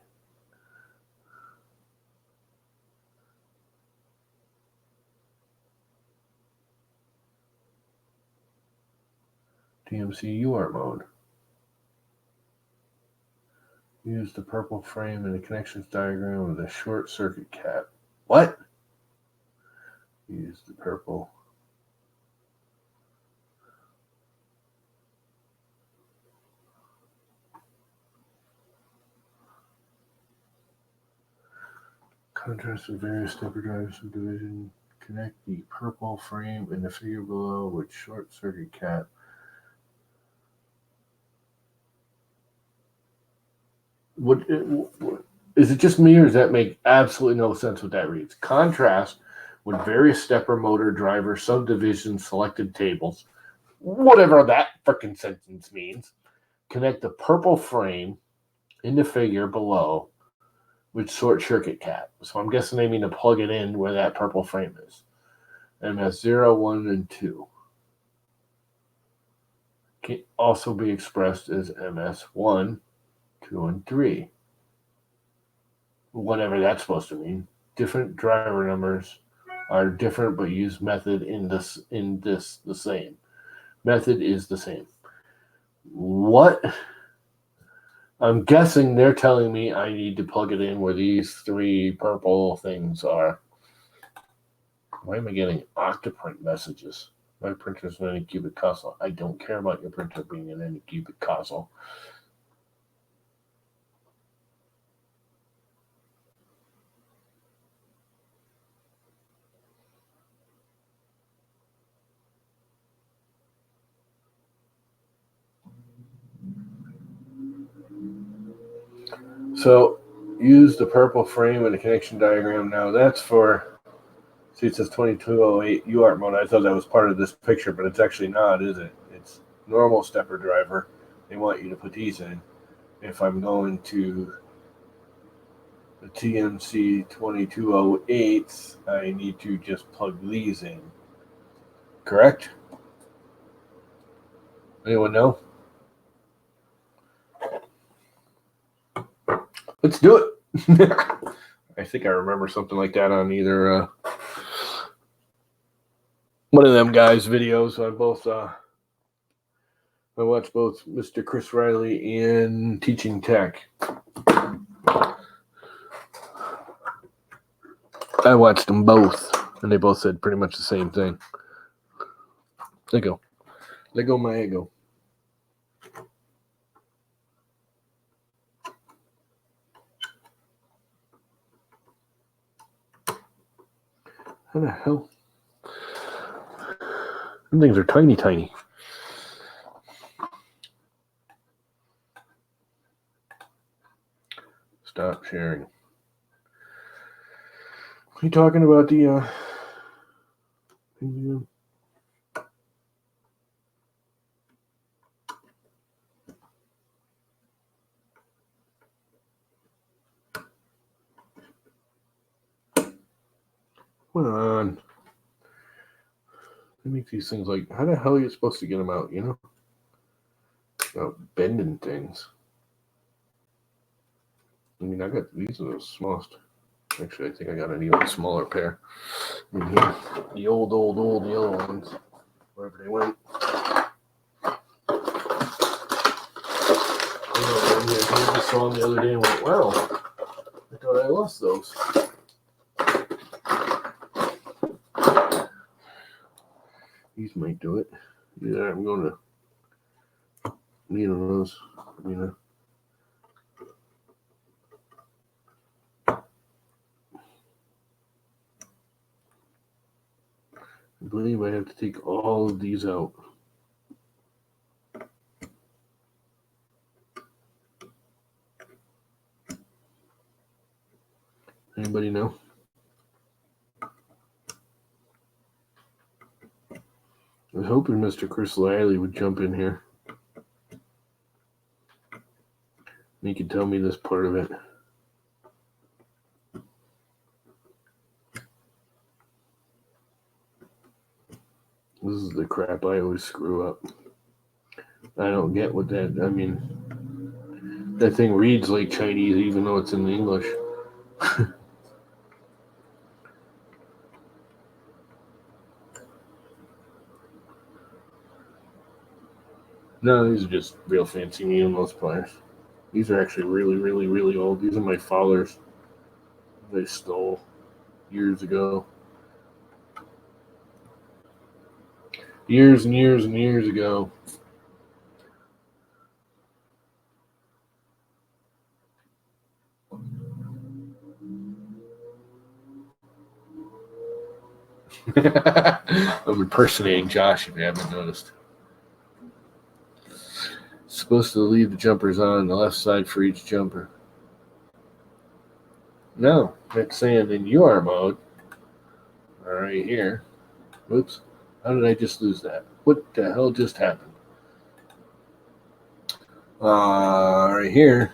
TMC UART mode. Use the purple frame in the connections diagram with a short circuit cap. What? Use the purple. Contrast with various stepper drive subdivision. Connect the purple frame in the figure below with short circuit cap. What is it just me, or does that make absolutely no sense what that reads? Contrast with various stepper motor driver subdivision selected tables, whatever that freaking sentence means. Connect the purple frame in the figure below with short circuit cap. So I'm guessing they mean to plug it in where that purple frame is. MS0, 1, and 2 can also be expressed as MS1, 2, and 3. Whatever that's supposed to mean. Different driver numbers are different, but use method in this the same. Method is the same. What? I'm guessing they're telling me I need to plug it in where these 3 purple things are. Why am I getting octoprint messages? My printer's an anycubic console. I don't care about your printer being an anycubic console. So use the purple frame in the connection diagram. Now that's for, see, it says 2208 UART mode. I thought that was part of this picture, but it's actually not, is it? It's normal stepper driver. They want you to put these in. If I'm going to the TMC 2208, I need to just plug these in. Correct? Anyone know? Let's do it. I think I remember something like that on either one of them guys' videos. I watched both Mr. Chris Riley and Teaching Tech. I watched them both, and they both said pretty much the same thing. Lego my ego. How the hell? Them things are tiny, tiny. Stop sharing. Are you talking about the come on. They make these things like, how the hell are you supposed to get them out, you know? About bending things. I mean, I got these are the smallest. Actually, I think I got an even smaller pair in here. The old yellow ones. Wherever they went. I just saw them the other day and went, wow, I thought I lost those. These might do it. Yeah, I'm going to need one of those, you know. I believe I have to take all of these out. Anybody know? I was hoping Mr. Chris Riley would jump in here. He could tell me this part of it. This is the crap I always screw up. I don't get what that, I mean, that thing reads like Chinese even though it's in English. No, these are just real fancy needle-nose pliers. These are actually really, really, really old. These are my father's. They stole years ago. Years and years and years ago. I'm impersonating Josh if you haven't noticed. Supposed to leave the jumpers on the left side for each jumper. No, it's saying in UR mode. Right here. Whoops. How did I just lose that? What the hell just happened? Right here.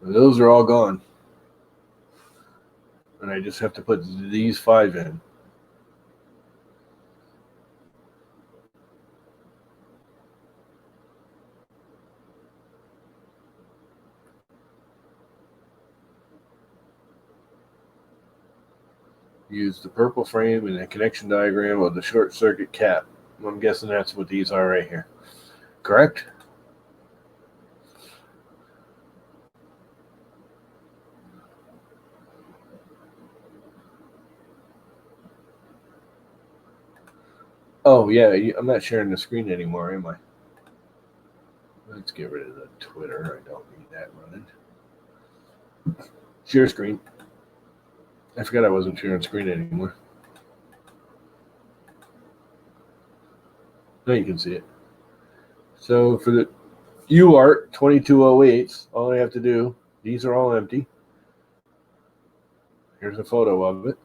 Those are all gone. And I just have to put these 5 in. Use the purple frame and the connection diagram of the short circuit cap. I'm guessing that's what these are right here. Correct? Oh, yeah, I'm not sharing the screen anymore, am I? Let's get rid of the Twitter. I don't need that running. Share screen. I forgot I wasn't sharing screen anymore. Now you can see it. So for the UART 2208s, all I have to do, these are all empty. Here's a photo of it.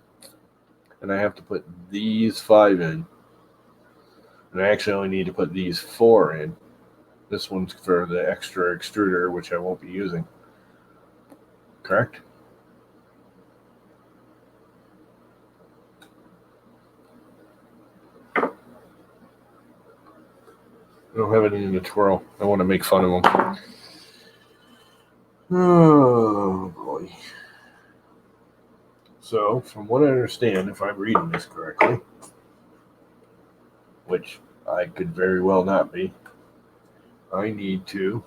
And I have to put these 5 in. And I actually only need to put these 4 in. This one's for the extra extruder, which I won't be using. Correct? I don't have anything to twirl. I want to make fun of them. Oh, boy. So, from what I understand, if I'm reading this correctly, which I could very well not be, I need to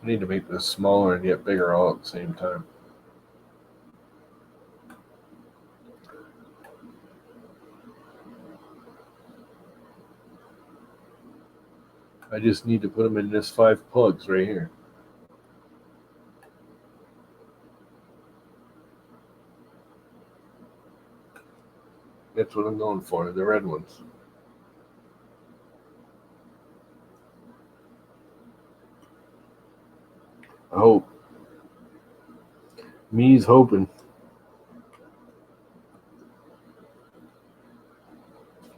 make this smaller and yet bigger all at the same time. I just need to put them in this 5 plugs right here. That's what I'm going for, the red ones. I hope. Me's hoping.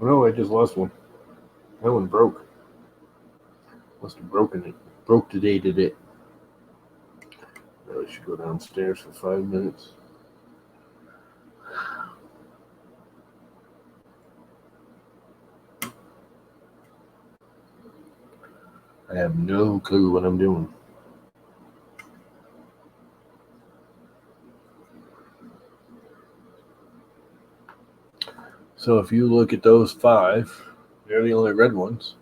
Oh, no, I just lost one. That one broke. Must have broken it. Broke today, did it? Now I should go downstairs for 5 minutes. I have no clue what I'm doing. So if you look at those 5, they're the only red ones.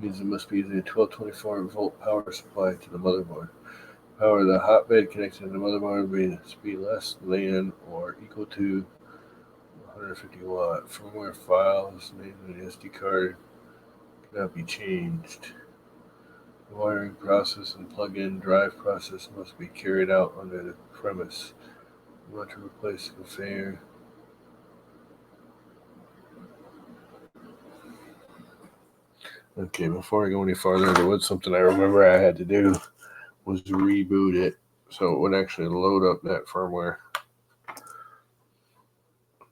Means it must be the 1224 volt power supply to the motherboard. Power the hotbed connection to the motherboard will be less than or equal to 150 watt. Firmware files named in the SD card cannot be changed. The wiring process and plug-in drive process must be carried out under the premise. You want to replace the conveyor. Okay, before I go any farther, there was something I remember I had to do was to reboot it so it would actually load up that firmware.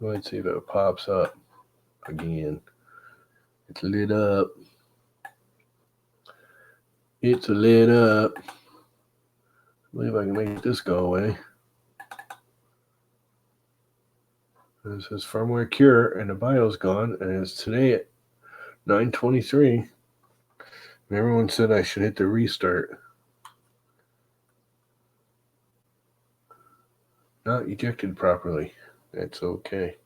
Let's see if it pops up again. It's lit up. It's lit up. I believe I can make this go away. It says firmware cure and the BIOS gone, and it's today at 9:23. Everyone said I should hit the restart. Not ejected properly. That's okay.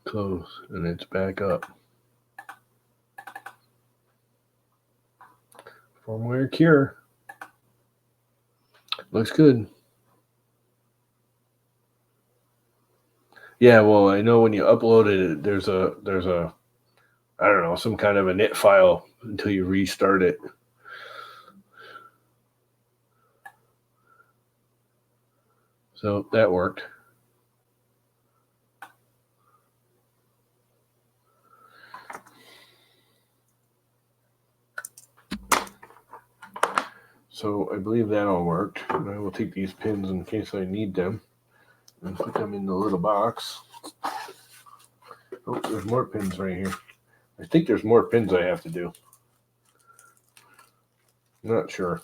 Close, and it's back up. Firmware cure. Looks good. Yeah, well, I know when you uploaded it, there's a I don't know, some kind of a init file until you restart it. So that worked. So I believe that all worked. And I will take these pins in case I need them and put them in the little box. Oh, there's more pins right here. I think there's more pins I have to do. Not sure.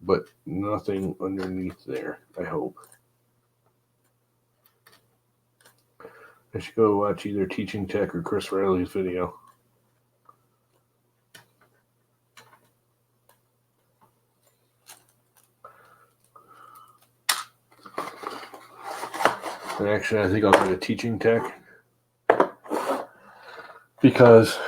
But nothing underneath there, I hope. I should go watch either Teaching Tech or Chris Riley's video. And actually, I think I'll go to Teaching Tech because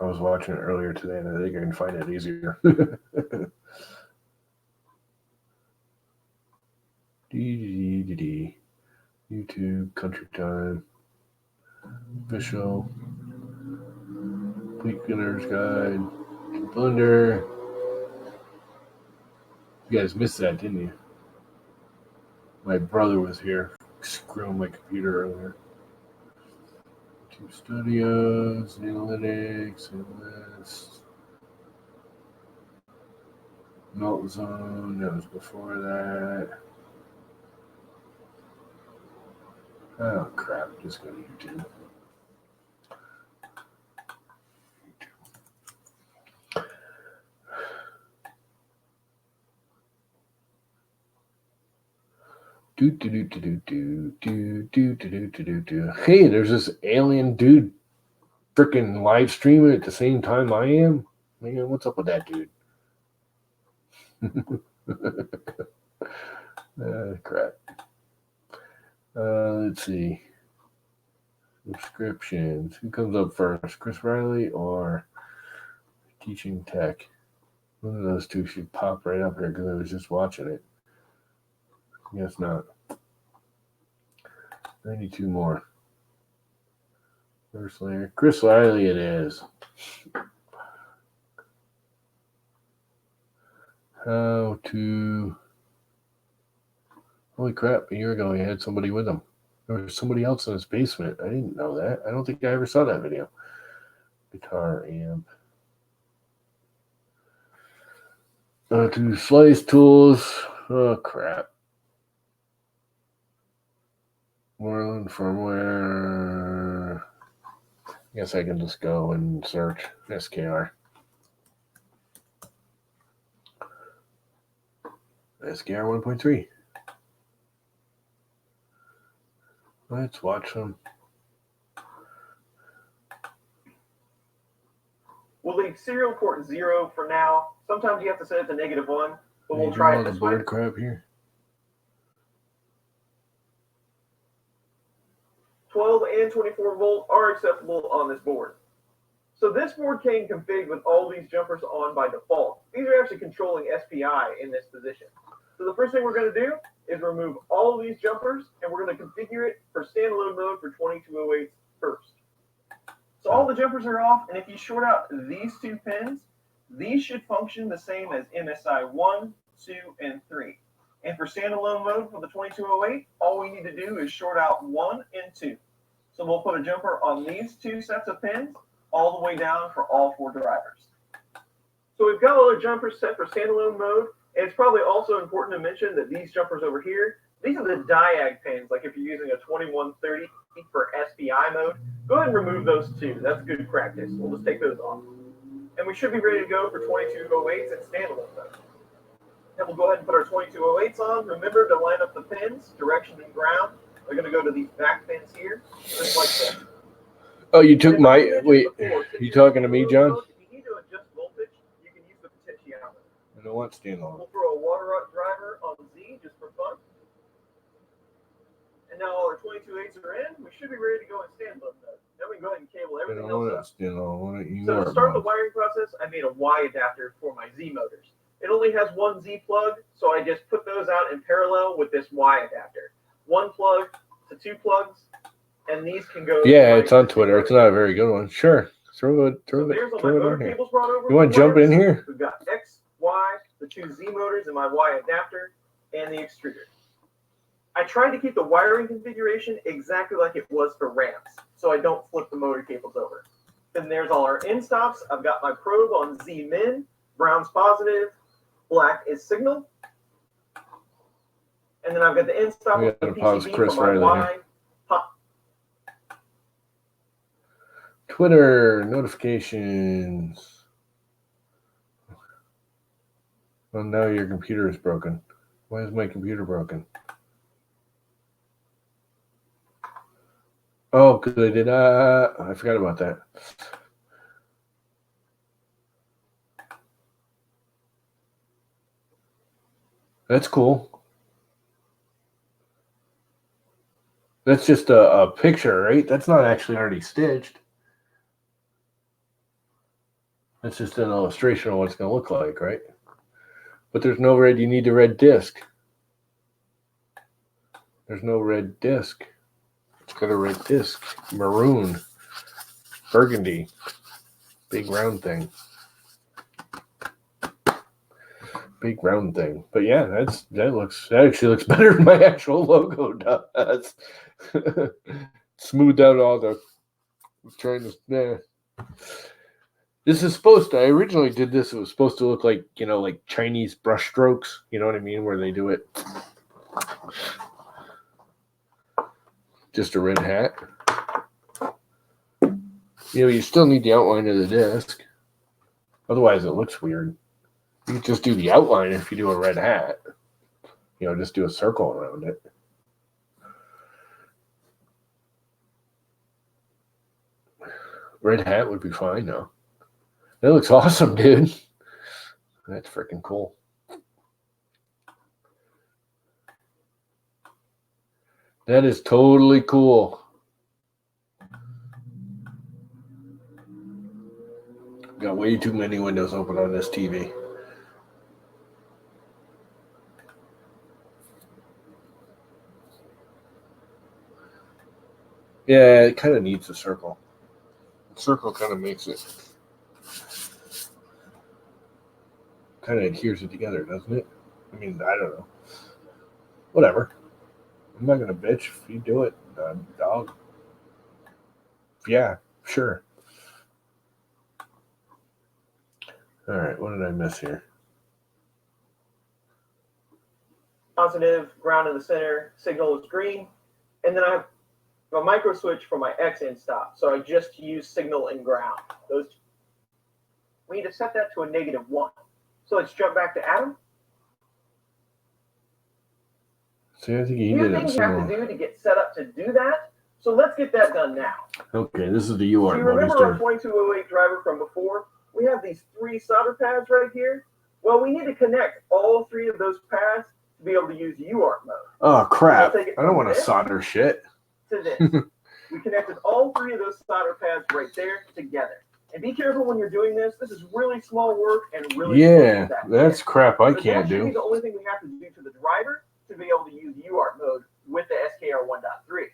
I was watching it earlier today, and I think I can find it easier. YouTube, Country Time, Official, Beginner's Guide, Blender. You guys missed that, didn't you? My brother was here screwing my computer earlier. YouTube Studios, Analytics, List, Melt Zone, that was before that. Oh crap, just go to YouTube. Hey, there's this alien dude freaking live streaming at the same time I am. Man, what's up with that dude? Crap. Let's see. Subscriptions. Who comes up first? Chris Riley or Teaching Tech? One of those two should pop right up here because I was just watching it. Guess not. 92 more. First layer. Chris Riley it is. How to... Holy crap, a year ago he had somebody with him. There was somebody else in his basement. I didn't know that. I don't think I ever saw that video. Guitar amp. To slice tools. Oh, crap. Moreland firmware. I guess I can just go and search SKR. SKR 1.3. Let's watch them. We'll leave serial port 0 for now. Sometimes you have to set it to -1, but we'll try it this way. Board crap here. 12 and 24 volt are acceptable on this board. So this board came configured with all these jumpers on by default. These are actually controlling SPI in this position. So the first thing we're going to do is remove all of these jumpers, and we're going to configure it for standalone mode for 2208 first. So all the jumpers are off, and if you short out these two pins, these should function the same as MSI 1, 2, and 3. And for standalone mode for the 2208, all we need to do is short out 1 and 2. So we'll put a jumper on these two sets of pins all the way down for all 4 drivers. So we've got all our jumpers set for standalone mode. And it's probably also important to mention that these jumpers over here, these are the diag pins. Like if you're using a 2130 for SPI mode, go ahead and remove those too. That's good practice. We'll just take those off. And we should be ready to go for 2208s and standalone mode. Then we'll go ahead and put our 2208s on. Remember to line up the pins, direction and ground. They're going to go to these back pins here, just like that. Oh, you took my... Wait, you talking to me, John? If you need to adjust voltage, you can use the potentiometer. I don't want standalone. We'll throw a water driver on Z just for fun. And now all our 22.8s are in. We should be ready to go in standalone mode. Then we can go ahead and cable everything else up. So to start the wiring process, I made a Y adapter for my Z motors. It only has one Z plug, so I just put those out in parallel with this Y adapter. One plug to 2 plugs, and these can go. Yeah, right it's on to Twitter. It's not a very good one. Sure. Throw it So there's all my on motor here. cables brought over. You want to jump in here? We've got X, Y, the 2 Z motors, and my Y adapter, and the extruder. I tried to keep the wiring configuration exactly like it was for ramps, so I don't flip the motor cables over. Then there's all our in stops. I've got my probe on Z min, brown's positive, black is signal. And then I've got the in stop with the PCB for my Y. Twitter notifications. Well, now your computer is broken. Why is my computer broken? Oh, because I did. I forgot about that. That's cool. That's just a picture, right? That's not actually already stitched. That's just an illustration of what it's going to look like, right? But there's no red. You need the red disc. There's no red disc. It's got a red disc. Maroon. Burgundy. Big round thing. Big round thing. But yeah, that actually looks better than my actual logo does. Smoothed out all the This is supposed to. I originally did this. It was supposed to look like, like Chinese brush strokes. You know what I mean? Where they do it. Just a red hat. You still need the outline of the disc. Otherwise, it looks weird. You can just do the outline if you do a red hat. Just do a circle around it. Red hat would be fine, though. That looks awesome, dude. That's freaking cool. That is totally cool. Got way too many windows open on this TV. Yeah, it kind of needs a circle. The circle kind of makes it. Kind of adheres it together, doesn't it? I mean, I don't know. Whatever. I'm not going to bitch if you do it, dog. Yeah, sure. All right, what did I miss here? Positive, ground in the center, signal is green. And then I have a micro switch for my X in stop. So I just use signal and ground. We need to set that to a -1. So let's jump back to Adam. See, I think Few things you have to do to get set up to do that. So let's get that done now. Okay, this is the UART. So you remember our 2208 driver from before? We have these 3 solder pads right here. Well, we need to connect all 3 of those pads to be able to use UART mode. Oh, crap. I don't want to solder shit. To this. We connected all 3 of those solder pads right there together. And be careful when you're doing this. This is really small work and really that's crap I can't do. That should be the only thing we have to do to the driver to be able to use UART mode with the SKR 1.3.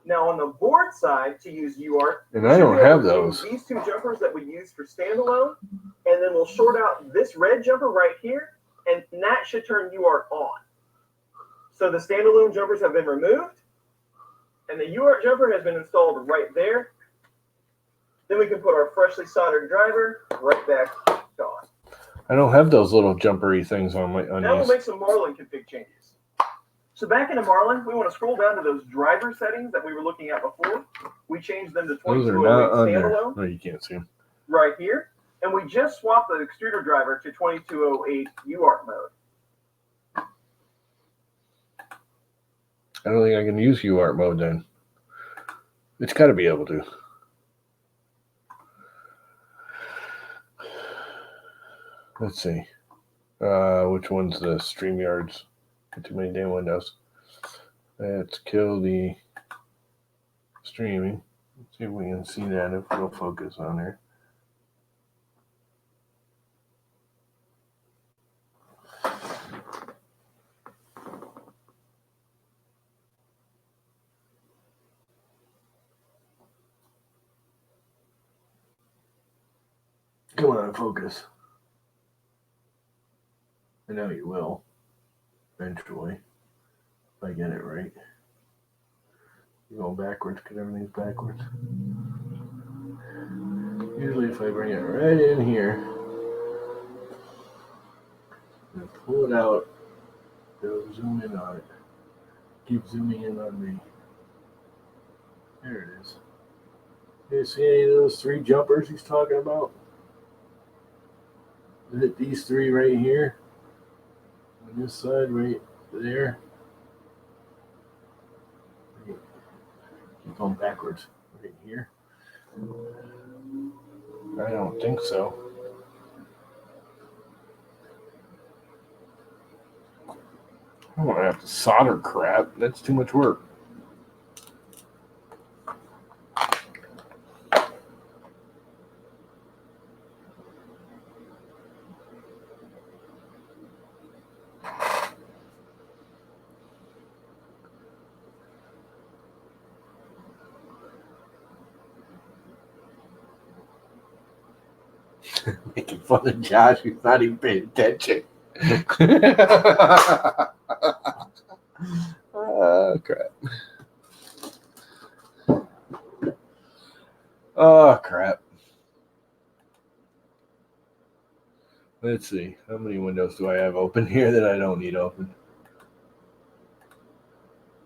Now on the board side to use UART, and I don't have those. These 2 jumpers that we use for standalone, and then we'll short out this red jumper right here, and that should turn UART on. So the standalone jumpers have been removed, and the UART jumper has been installed right there. Then we can put our freshly soldered driver right back on. I don't have those little jumpery things on my. Now we'll make some Marlin config changes. So back into Marlin, we want to scroll down to those driver settings that we were looking at before. We changed them to 2208 standalone. No, you can't see them. Right here. And we just swapped the extruder driver to 2208 UART mode. I don't think I can use UART mode then. It's got to be able to. Let's see. Which one's the StreamYards? Too many damn windows. Let's kill the streaming. Let's see if we can see that if we'll focus on there. Come on, focus. I know you will. Eventually. If I get it right. You're going backwards because everything's backwards. Usually if I bring it right in here and pull it out, it'll zoom in on it. Keep zooming in on me. There it is. You see any of those 3 jumpers he's talking about? Is it these 3 right here? On this side right there? Keep going backwards. Right here? I don't think so. I don't have to solder crap. That's too much work. Making fun of Josh, who's not even paying attention. Oh, crap. Oh, crap. Let's see. How many windows do I have open here that I don't need open?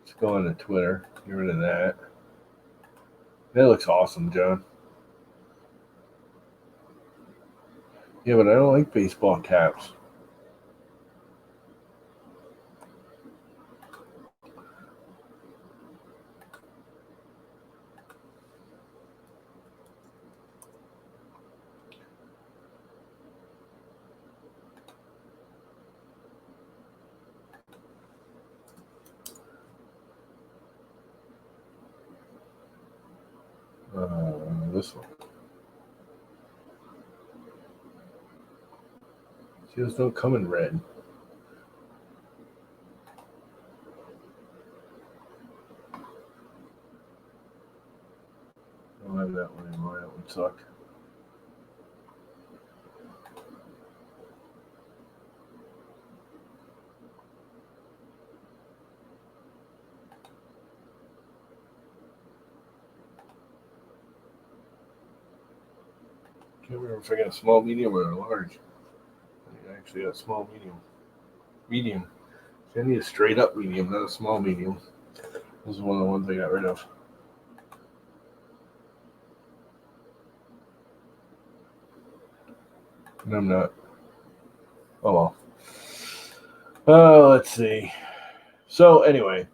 Let's go on to Twitter. Get rid of that. That looks awesome, John. Yeah, but I don't like baseball caps. This one. See, those don't come in red. I don't have that one anymore. That one sucked. Can't remember if I got a small, medium, or a large. I actually got a small, medium. Medium. See, I need a straight up medium, not a small medium. This is one of the ones I got rid of. And I'm not. Oh well. Oh, let's see. So anyway.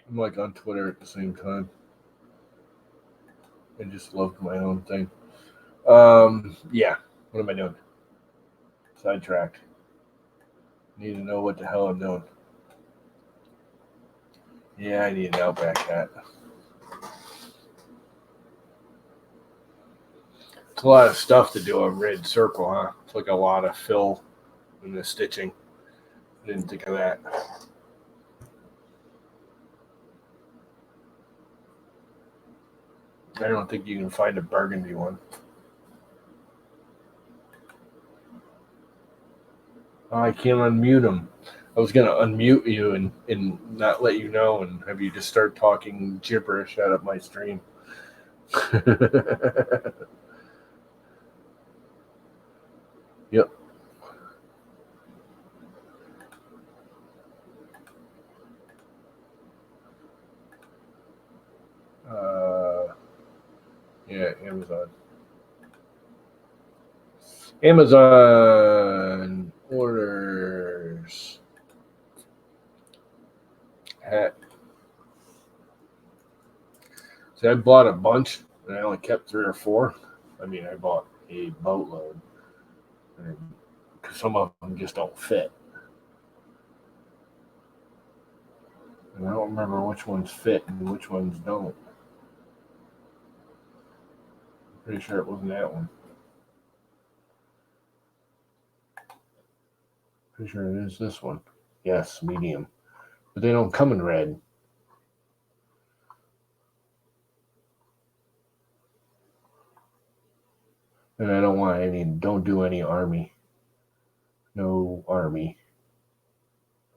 I'm like on Twitter at the same time. I just loved my own thing. Yeah. What am I doing? Sidetracked. Need to know what the hell I'm doing. Yeah, I need an Outback hat. It's a lot of stuff to do a red circle, huh? It's like a lot of fill in the stitching. I didn't think of that. I don't think you can find a burgundy one. Oh, I can't unmute him. I was going to unmute you and not let you know and have you just start talking gibberish out of my stream. Yep. Yeah, Amazon. Amazon orders. Hat. See, I bought a bunch, and I only kept 3 or 4. I mean, I bought a boatload. Because some of them just don't fit. And I don't remember which ones fit and which ones don't. Pretty sure it wasn't that one. Pretty sure it is this one. Yes, medium. But they don't come in red. And I don't want any, don't do any army. No army.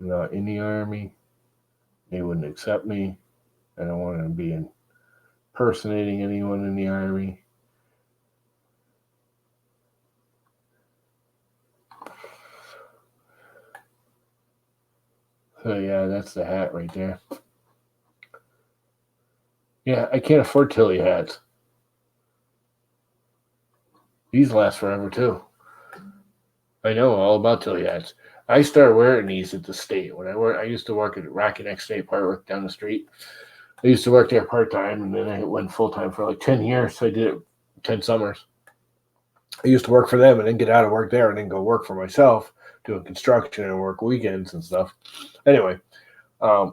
I'm not in the army. They wouldn't accept me. I don't want to be impersonating anyone in the army. So yeah, that's the hat right there. Yeah, I can't afford Tilly hats. These last forever too. I know all about Tilly hats. I started wearing these at the state. When I used to work at Rackinec State Park down the street. I used to work there part-time, and then I went full-time for like 10 years. So I did it 10 summers. I used to work for them and then get out of work there and then go work for myself, doing construction and work weekends and stuff. Anyway,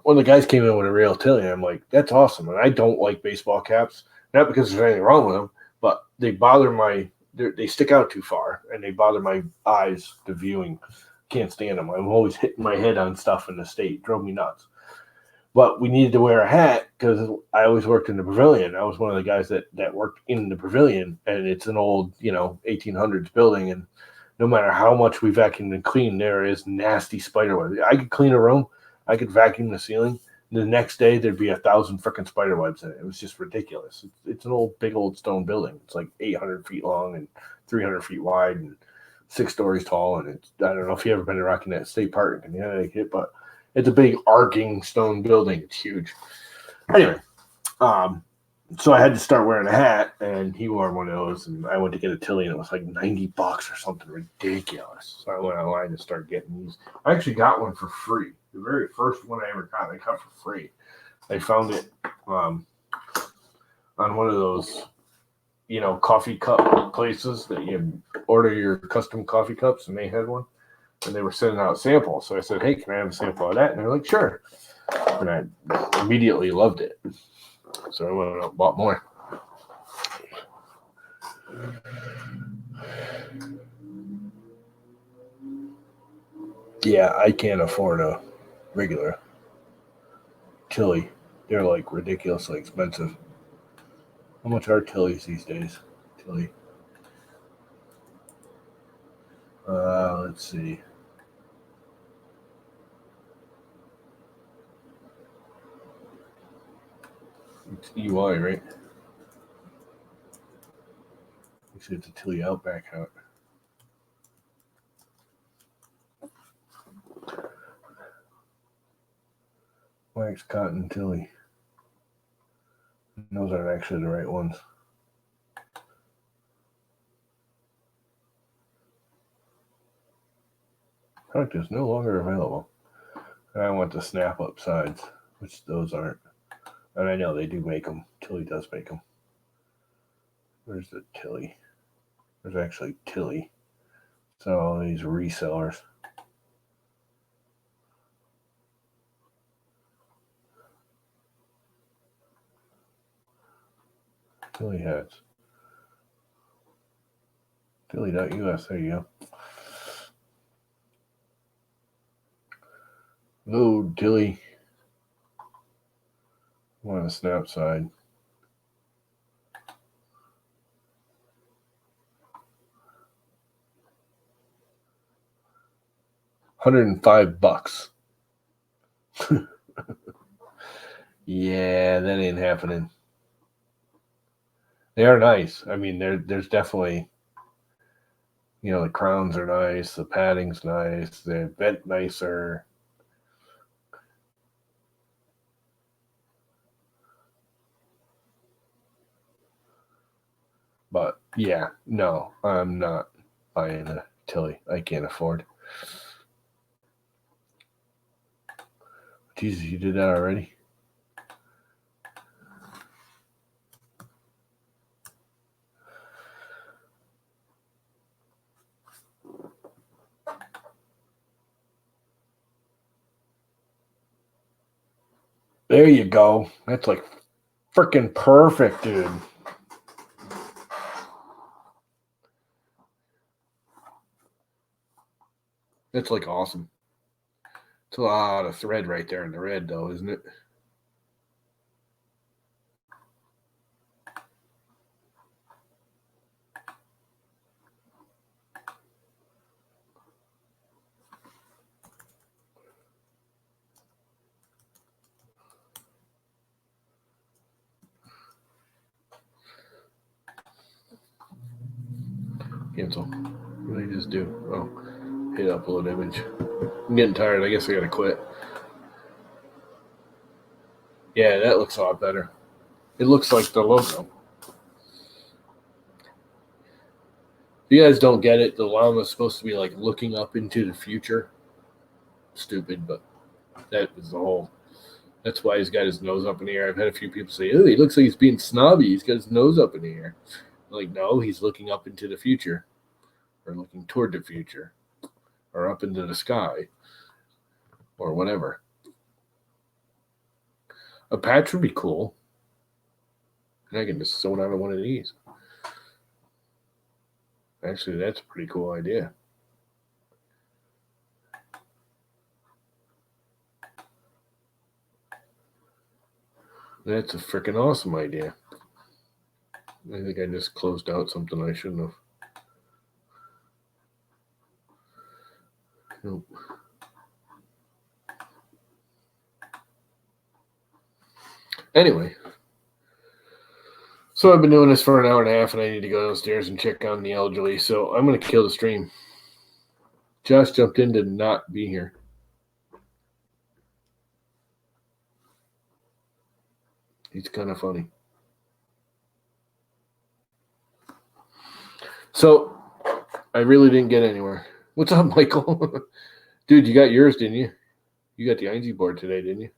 when the guys came in with a real Tilly, I'm like, that's awesome. And I don't like baseball caps, not because there's anything wrong with them, but they bother they stick out too far and they bother my eyes, the viewing. Can't stand them. I'm always hitting my head on stuff in the state. Drove me nuts. But we needed to wear a hat because I always worked in the pavilion. I was one of the guys that worked in the pavilion, and it's an old, 1800s building. And no matter how much we vacuumed and cleaned, there is nasty spider webs. I could clean a room. I could vacuum the ceiling. The next day, there'd be 1,000 freaking spider webs in it. It was just ridiculous. It's an big old stone building. It's like 800 feet long and 300 feet wide and 6 stories tall. And I don't know if you ever been to Rackinec State Park in Connecticut, but it's a big arcing stone building. It's huge. Anyway, so I had to start wearing a hat, and he wore one of those, and I went to get a Tilly, and it was like $90 or something ridiculous. So I went online and started getting these. I actually got one for free. The very first one I ever got, I got for free. I found it on one of those, coffee cup places that you order your custom coffee cups, and they had one. And they were sending out samples. So I said, hey, can I have a sample of that? And they're like, sure. And I immediately loved it. So I went out and bought more. Yeah, I can't afford a regular Tilly. They're like ridiculously expensive. How much are Tillys these days? Tilly. Let's see. It's EY, right? Actually, it's a Tilly Outback hat. Wax Cotton Tilly. Those aren't actually the right ones. Product is no longer available. I want the snap up sides, which those aren't. And I know they do make them. Tilly does make them. Where's the Tilly? There's actually Tilly. So all these resellers. Tilly hats. Tilly.us. There you go. Load Tilly. Want a snap side. $105. Yeah, that ain't happening. They are nice. I mean, there's definitely, the crowns are nice, the padding's nice, they're bent nicer. But yeah, no, I'm not buying a Tilly. I can't afford. Jesus, you did that already? There you go. That's like freaking perfect, dude. That's like awesome. It's a lot of thread right there in the red, though, isn't it? Cancel. What did I just do? Oh, hit upload image. I'm getting tired. I guess I gotta quit. Yeah, that looks a lot better. It looks like the logo. If you guys don't get it, the llama is supposed to be like looking up into the future. Stupid, but that is the whole. That's why he's got his nose up in the air. I've had a few people say, "Oh, he looks like he's being snobby. He's got his nose up in the air." Like, no, he's looking up into the future, or looking toward the future, or up into the sky, or whatever. A patch would be cool. And I can just sew it out of one of these. Actually, that's a pretty cool idea. That's a freaking awesome idea. I think I just closed out something I shouldn't have. Nope. Anyway. So I've been doing this for an hour and a half, and I need to go downstairs and check on the elderly. So I'm going to kill the stream. Josh jumped in to not be here. He's kind of funny. So I really didn't get anywhere. What's up, Michael? Dude, you got yours, didn't you? You got the ING board today, didn't you?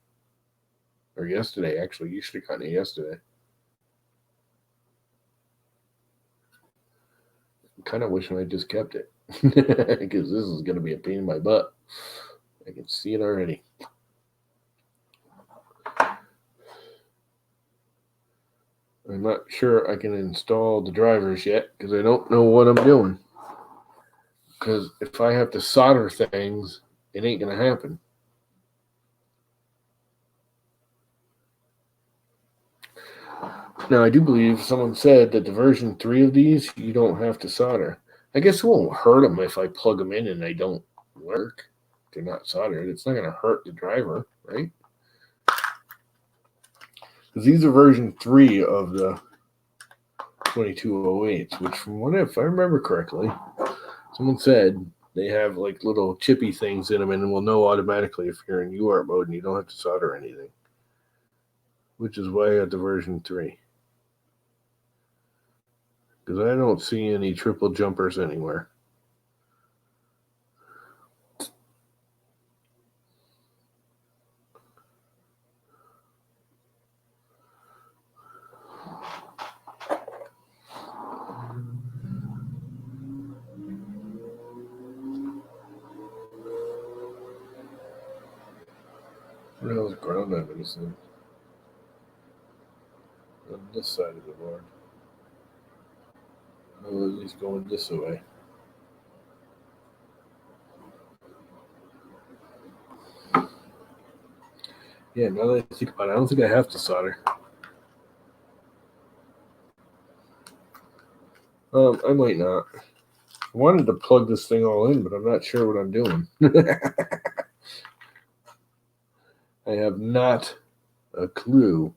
Or yesterday, actually. You should have gotten it yesterday. Kind of wishing I just kept it. Because this is going to be a pain in my butt. I can see it already. I'm not sure I can install the drivers yet because I don't know what I'm doing. Because if I have to solder things, it ain't going to happen. Now, I do believe someone said that the version 3 of these, you don't have to solder. I guess it won't hurt them if I plug them in and they don't work. They're not soldered. It's not going to hurt the driver, right? Because these are version 3 of the 2208s, which from what if I remember correctly, someone said they have like little chippy things in them and will know automatically if you're in UART mode and you don't have to solder anything. Which is why I got the version 3. Because I don't see any triple jumpers anywhere. What the hell is ground on this thing? On this side of the board. I'll at least going this way. Yeah, now that I think about it, I don't think I have to solder. I might not. I wanted to plug this thing all in, but I'm not sure what I'm doing. I have not a clue.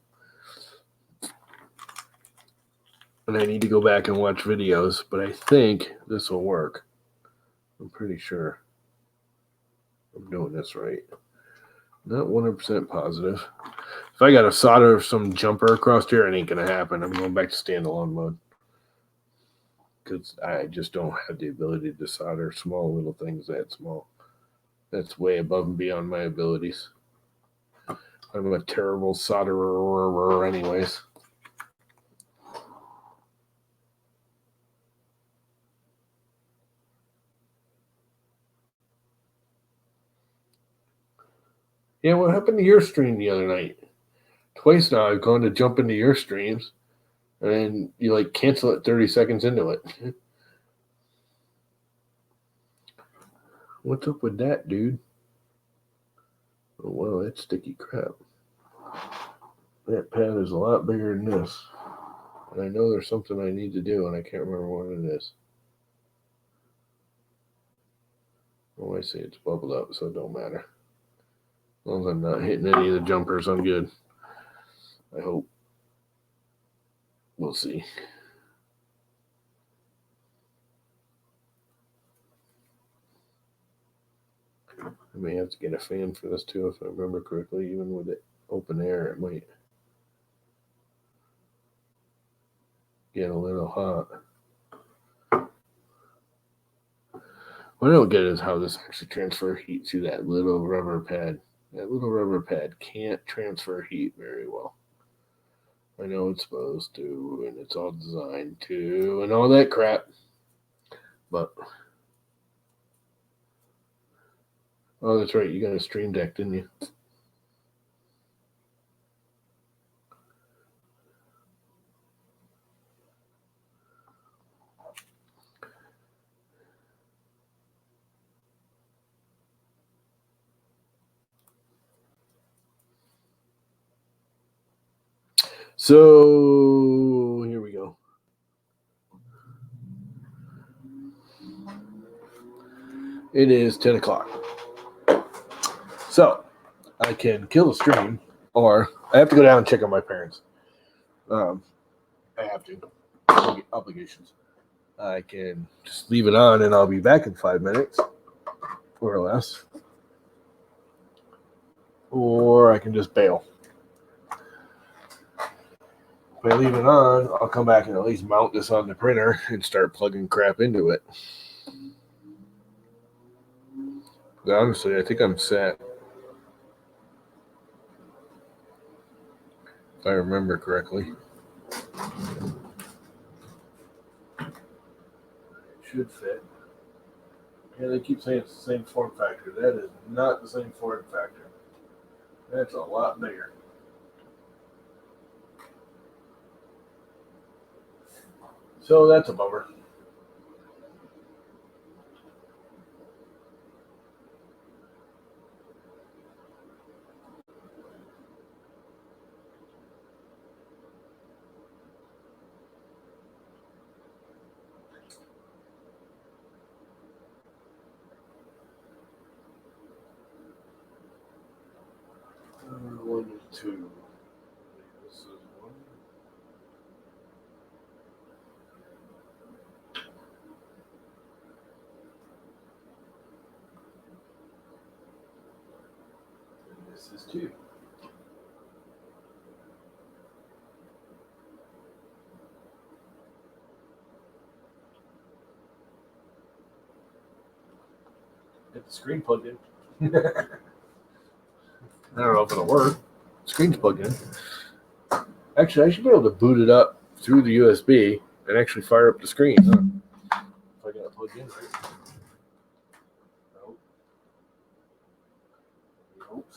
And I need to go back and watch videos, but I think this will work. I'm pretty sure I'm doing this right. Not 100% positive. If I got to solder some jumper across here, it ain't going to happen. I'm going back to standalone mode. Because I just don't have the ability to solder small little things that small. That's way above and beyond my abilities. I'm a terrible solderer anyways. Yeah, what happened to your stream the other night? Twice now I've gone to jump into your streams, and you like cancel it 30 seconds into it. What's up with that, dude? Oh, wow, that's sticky crap. That pad is a lot bigger than this. And I know there's something I need to do, and I can't remember what it is. Oh, I see it's bubbled up, so it don't matter. As long as I'm not hitting any of the jumpers, I'm good. I hope. We'll see. I may have to get a fan for this too, if I remember correctly. Even with it open air, it might get a little hot. What I don't get is how this actually transfers heat to that little rubber pad. That little rubber pad can't transfer heat very well. I know it's supposed to, and it's all designed to, and all that crap. But, oh, that's right. You got a Stream Deck, didn't you? So here we go. It is 10 o'clock. So I can kill the stream, or I have to go down and check on my parents. I have to. Obligations. I can just leave it on and I'll be back in 5 minutes, or less. Or I can just bail. If I leave it on, I'll come back and at least mount this on the printer and start plugging crap into it. But honestly, I think I'm set. If I remember correctly. It should fit. Yeah, they keep saying it's the same form factor. That is not the same form factor. That's a lot bigger. So that's a bummer. One and two. This is one. And this is two. Get the screen plugged in. I don't know if it'll work. Screen's plugged in. Actually, I should be able to boot it up through the USB and actually fire up the screen. Huh? If I got it plugged in, right? Nope. Nope.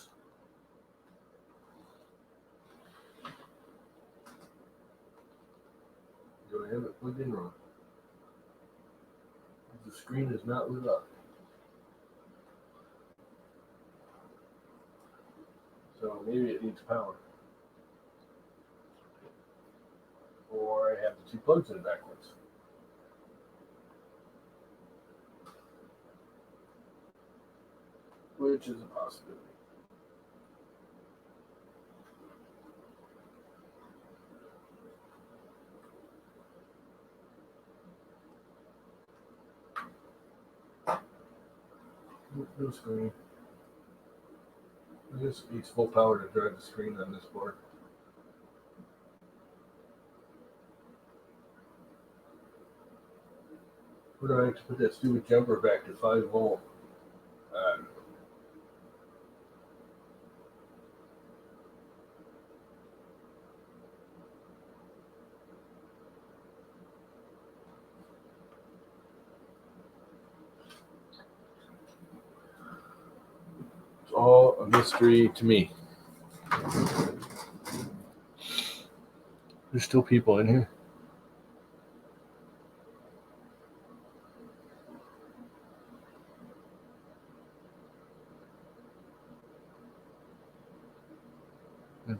Do I have it plugged in wrong? The screen is not lit up. So maybe it needs power. Or I have the two plugs in it backwards. Which is a possibility. No screen. I guess it needs full power to drive the screen on this board. What do I have to put that stupid jumper back to 5 volt? It's all a mystery to me. There's still people in here.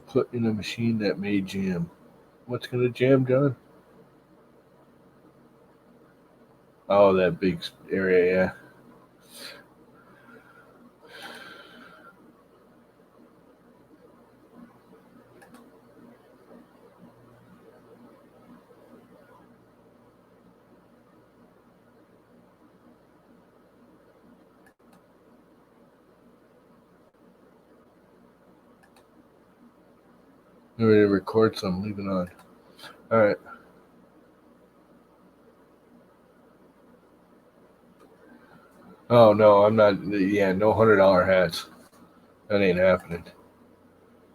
put in a machine that may jam. What's going to jam, John? Oh, that big area, yeah. I'm ready to record, so I'm leaving on. All right. Oh, no, I'm not. Yeah, no $100 hats. That ain't happening.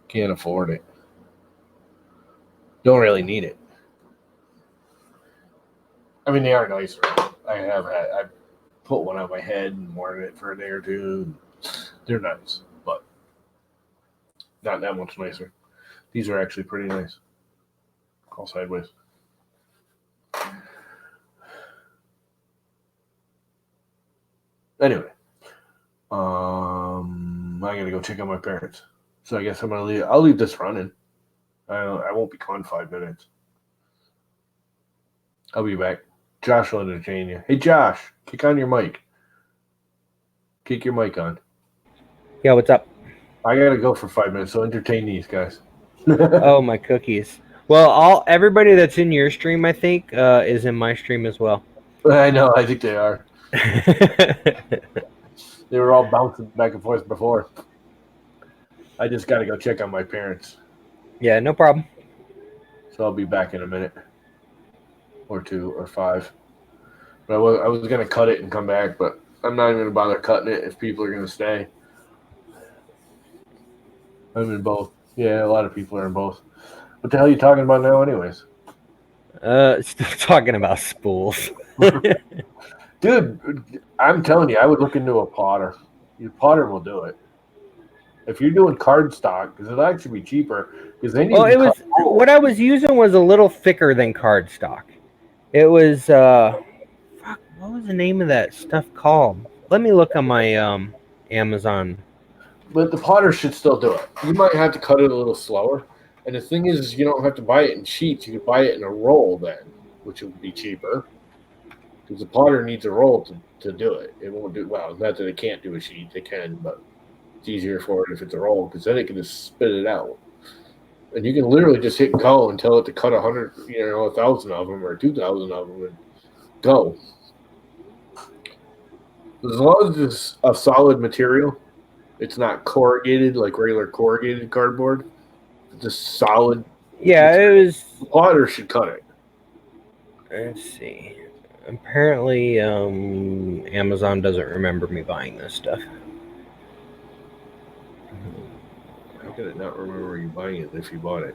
Can't afford it. Don't really need it. I mean, they are nicer. I put one on my head and worn it for a day or two. They're nice, but not that much nicer. These are actually pretty nice. All sideways. Anyway, I'm gonna go check on my parents. So I guess I'm gonna leave. I'll leave this running. I won't be gone 5 minutes. I'll be back. Josh will entertain you. Hey, Josh, kick on your mic. Kick your mic on. Yeah, what's up? I gotta go for 5 minutes, so entertain these guys. Oh, my cookies. Well, everybody that's in your stream, I think, is in my stream as well. I know. I think they are. They were all bouncing back and forth before. I just got to go check on my parents. Yeah, no problem. So I'll be back in a minute or 2 or 5. But I was going to cut it and come back, but I'm not even going to bother cutting it if people are going to stay. I'm in both. Yeah, a lot of people are in both. What the hell are you talking about now anyways? Still talking about spools. Dude, I'm telling you, I would look into a plotter. Your plotter will do it. If you're doing cardstock, because it'll actually be cheaper. Because then you Well, what I was using was a little thicker than cardstock. It was fuck, what was the name of that stuff called? Let me look on my Amazon. But the plotter should still do it. You might have to cut it a little slower. And the thing is you don't have to buy it in sheets. You could buy it in a roll then, which would be cheaper. Because the plotter needs a roll to do it. It won't do well. Not that it can't do a sheet. They can, but it's easier for it if it's a roll because then it can just spit it out. And you can literally just hit go and tell it to cut 100, 1,000 of them or 2,000 of them and go. As long as it's a solid material, it's not corrugated like regular corrugated cardboard. It's just solid. Yeah, material. it was. The plotter should cut it. Let's see. Apparently, Amazon doesn't remember me buying this stuff. How could it not remember you buying it if you bought it?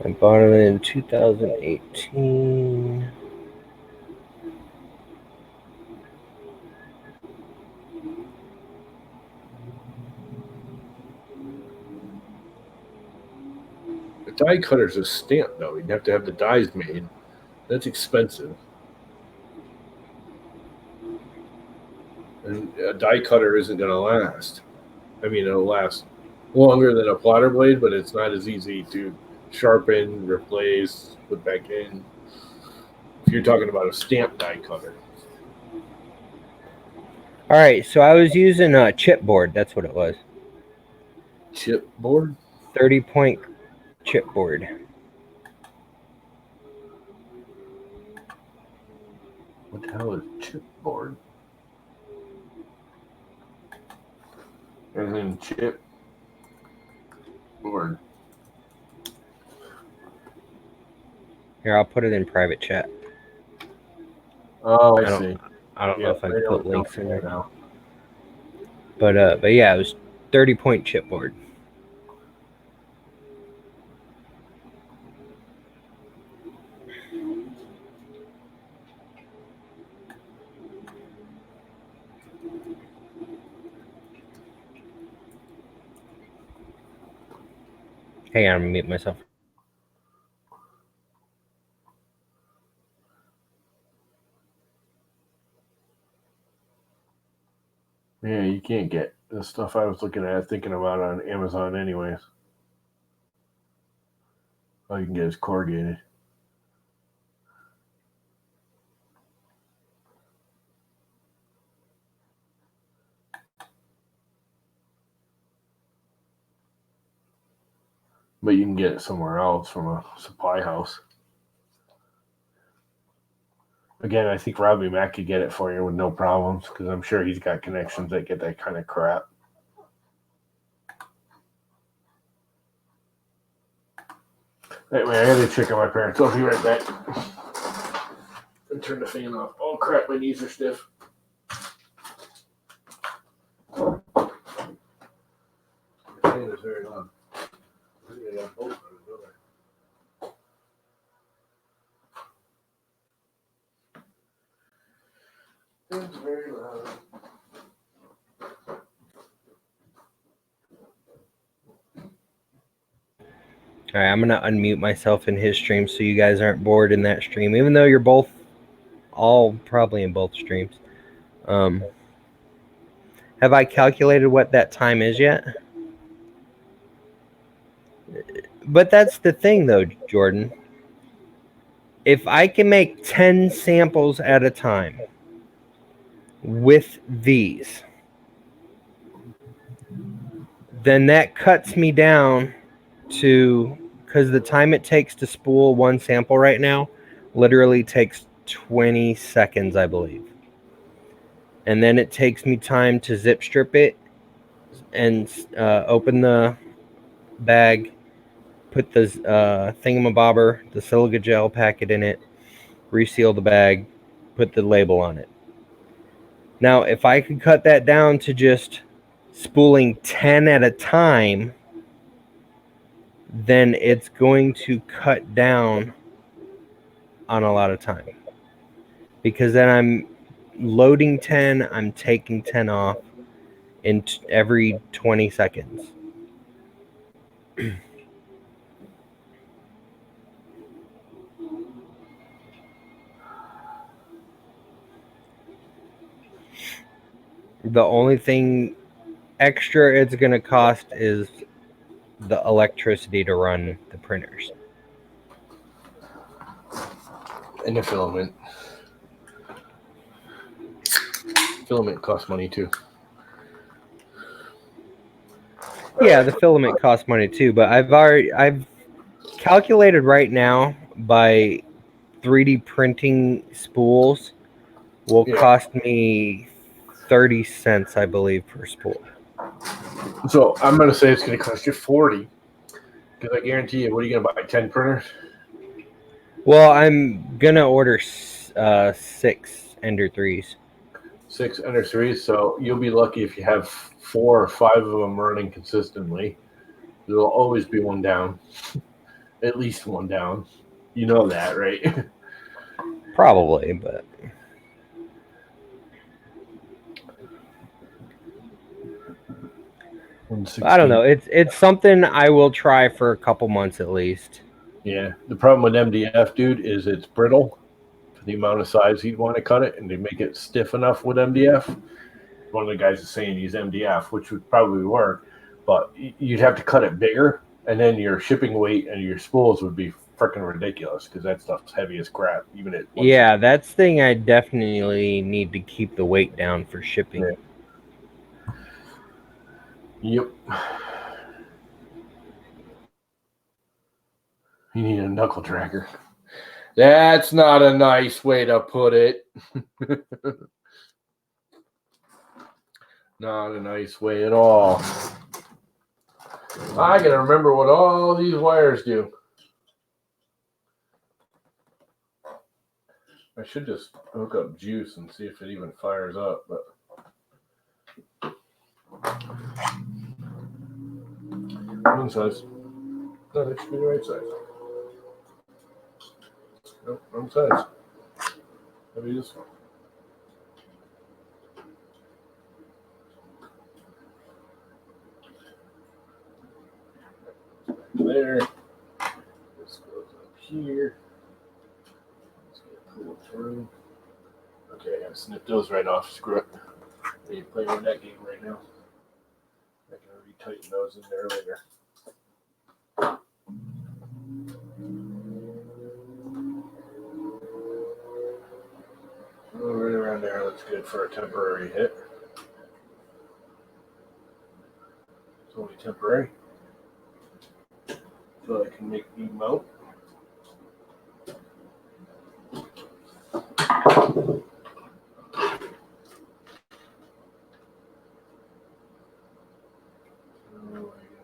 I bought it in 2018. The die cutter's a stamp, though. You'd have to have the dies made. That's expensive. And a die cutter isn't going to last. I mean, it'll last longer than a plotter blade, but it's not as easy to sharpen, replace, put back in. If you're talking about a stamp die cutter. All right, so I was using a chipboard. That's what it was. Chipboard? 30-point chipboard. What the hell is chipboard? As in chip board. Here, I'll put it in private chat. Oh, I see. I don't know if I can put links in there now. But yeah, it was 30-point chipboard. Hang on, I'm gonna mute myself. Yeah, you can't get the stuff I was looking at, thinking about on Amazon anyways. All you can get is corrugated. But you can get it somewhere else from a supply house. Again, I think Robbie Mack could get it for you with no problems because I'm sure he's got connections that get that kind of crap. Anyway, I gotta check on my parents. I'll be right back. And turn the fan off. Oh crap, my knees are stiff. The fan is very loud. It's very loud. All right, I'm gonna unmute myself in his stream so you guys aren't bored in that stream, even though you're both all probably in both streams. Have I calculated what that time is yet? But that's the thing, though, Jordan. If I can make 10 samples at a time with these, then that cuts me down to, because the time it takes to spool one sample right now literally takes 20 seconds, I believe. And then it takes me time to zip strip it and open the bag, put the thingamabobber, the silica gel packet in it, reseal the bag, put the label on it. Now, if I could cut that down to just spooling 10 at a time, then it's going to cut down on a lot of time. Because then I'm loading 10, I'm taking 10 off in every 20 seconds. The only thing extra it's going to cost is the electricity to run the printers. And the filament. Filament costs money too. Yeah, the filament costs money too, but I've calculated right now by 3D printing spools will cost me 30 cents, I believe, per spool. So I'm going to say it's going to cost you 40 because I guarantee you, what are you going to buy, 10 printers? Well, I'm going to order 6 Ender 3s. 6 Ender 3s, so you'll be lucky if you have 4 or 5 of them running consistently. There will always be one down. At least one down. You know that, right? Probably, but... I don't know. It's something I will try for a couple months at least. Yeah. The problem with MDF, dude, is it's brittle for the amount of size you'd want to cut it, and they make it stiff enough with MDF. One of the guys is saying use MDF, which would probably work, but you'd have to cut it bigger, and then your shipping weight and your spools would be freaking ridiculous because that stuff's heavy as crap. Even at yeah, that's the thing. I definitely need to keep the weight down for shipping. Yeah. Yep. You need a knuckle tracker. That's not a nice way to put it. Not a nice way at all. I gotta remember what all these wires do. I should just hook up juice and see if it even fires up, but one size. No, that should be the right size. Nope, wrong size. Maybe this one. There. This goes up here. Just gonna pull it through. Okay, I gotta snip those right off. Screw it. I ain't playing with that game right now. I can retighten those in there later. That's good for a temporary hit. It's only temporary. So I can make me mount.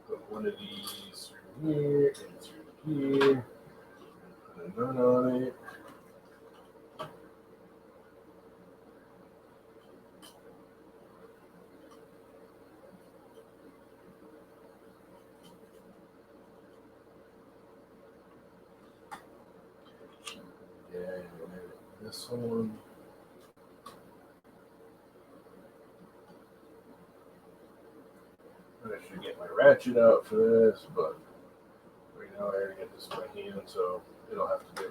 Put one of these through here and through here. Put a nut on it. Yeah, this one. I should get my ratchet out for this, but right now I already get this in my hand, so it'll have to do.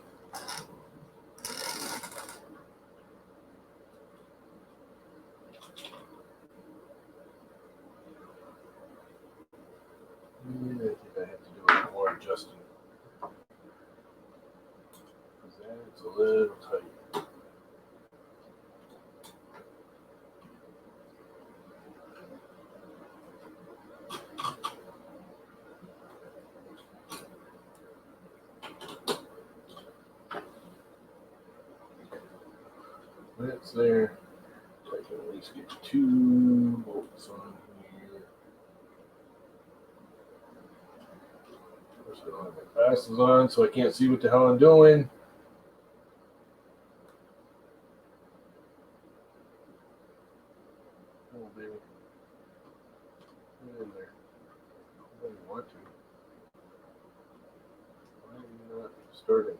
Yeah, I think I have to do a little more adjusting. Because that's a little tight. That's there. So I can at least get 2 bolts on here. Of course, I don't have my glasses on, so I can't see what the hell I'm doing. Oh, baby. Get in there. I don't want to. Why are you not starting?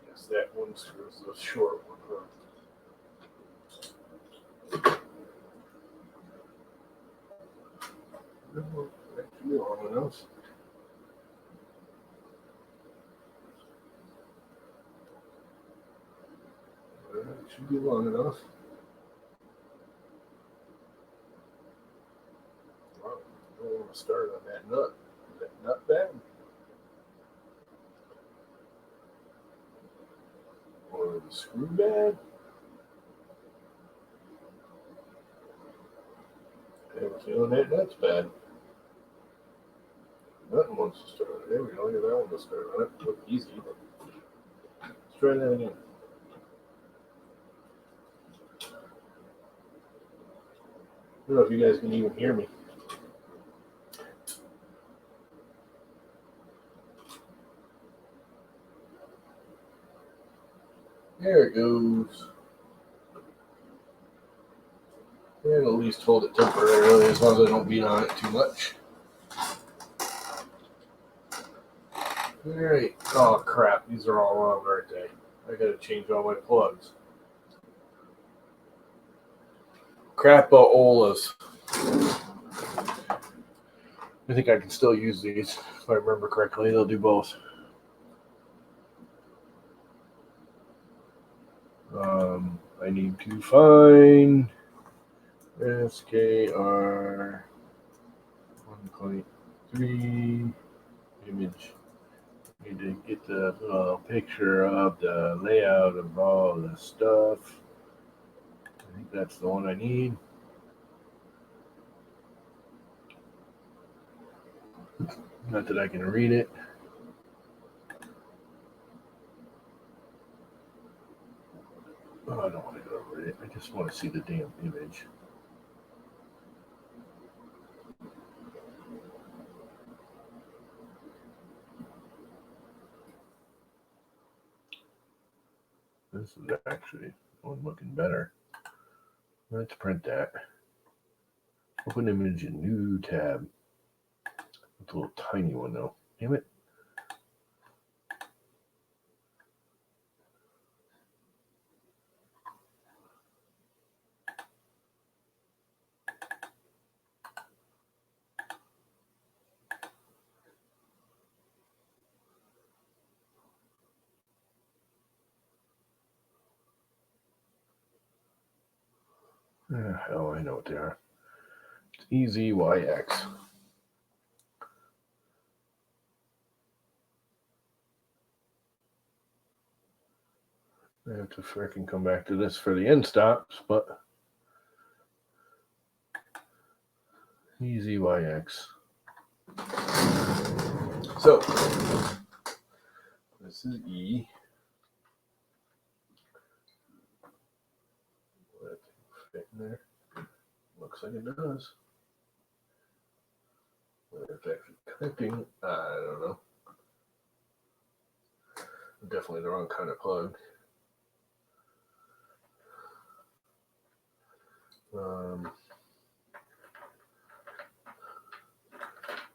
Yes, that one screws the short one, huh? No, that should be long enough. That should be long enough. Wow, I don't want to start on that nut. Is that nut bad? Or the screw bad? I have a feeling that nut's bad. Nothing wants to start on it. There we go. Look at that one to start on it. Look easy, but let's try that again. I don't know if you guys can even hear me. There it goes. And at least hold it temporarily as long as I don't beat on it too much. Alright. Oh crap, these are all wrong, aren't they? I gotta change all my plugs. Crap-a-olas. I think I can still use these. If I remember correctly, they'll do both. I need to find SKR 1.3 image. Need to get the little picture of the layout of all the stuff. I think that's the one I need. Not that I can read it. Oh, I don't want to go over it. I just want to see the damn image. This is actually one looking better. Let's print that. Open image in new tab. It's a little tiny one though. Damn it. Oh, I know what they are. EZYX. I have to freaking come back to this for the end stops, but EZYX. So this is E. Will that fit in there? Looks like it does. Whether it's actually connecting, I don't know. Definitely the wrong kind of plug.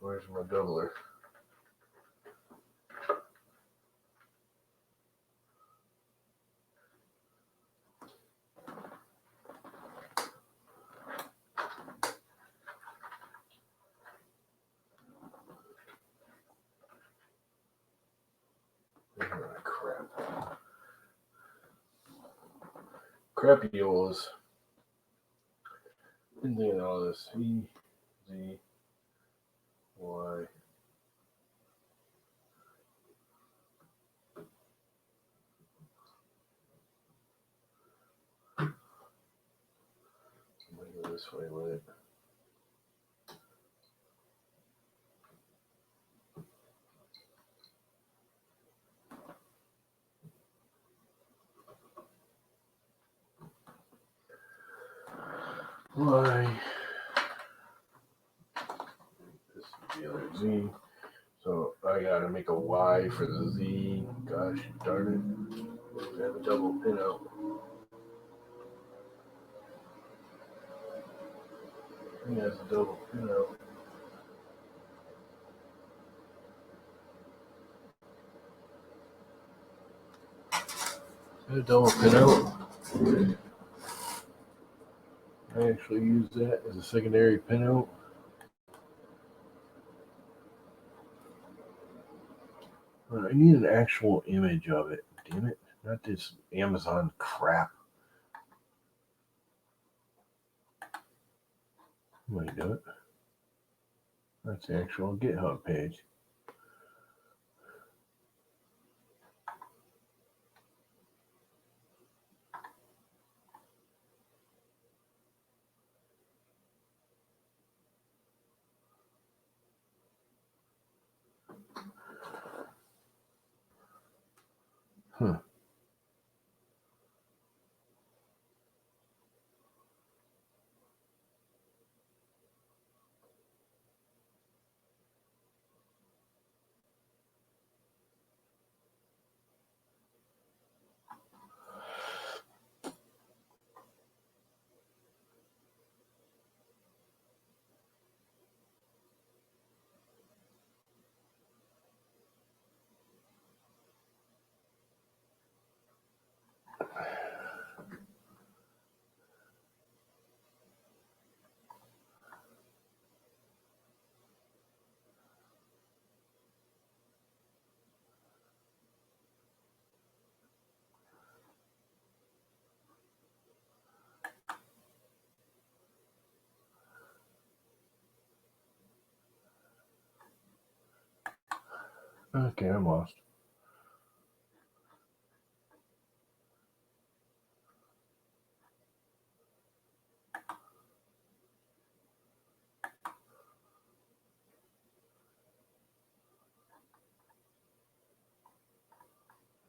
Where's my doubler? Oh, crap. Crapiolas. Didn't think of all this. E, Z, Y. I'm gonna go this way with it. Y. This is the other Z. So I gotta make a Y for the Z. Gosh darn it. I have a double pin out. He has a double pin out. A double pin out. I actually use that as a secondary pin out. I need an actual image of it. Damn it. Not this Amazon crap. Might do it. That's the actual GitHub page. Huh. Okay, I'm lost.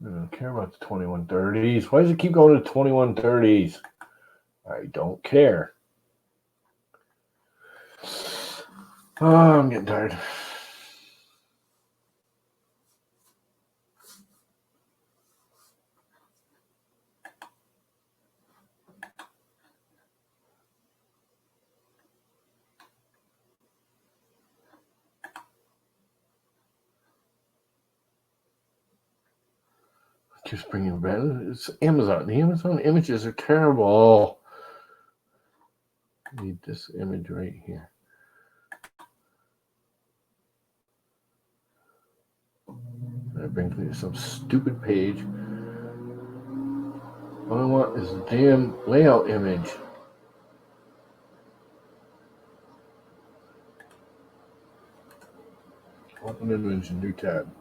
I don't care about the 2130s. Why does it keep going to 2130s? I don't care. Oh, I'm getting tired. Just bringing back. It's Amazon. The Amazon images are terrible. I need this image right here. That brings me to some stupid page. All I want is a damn layout image. Open image, new tab.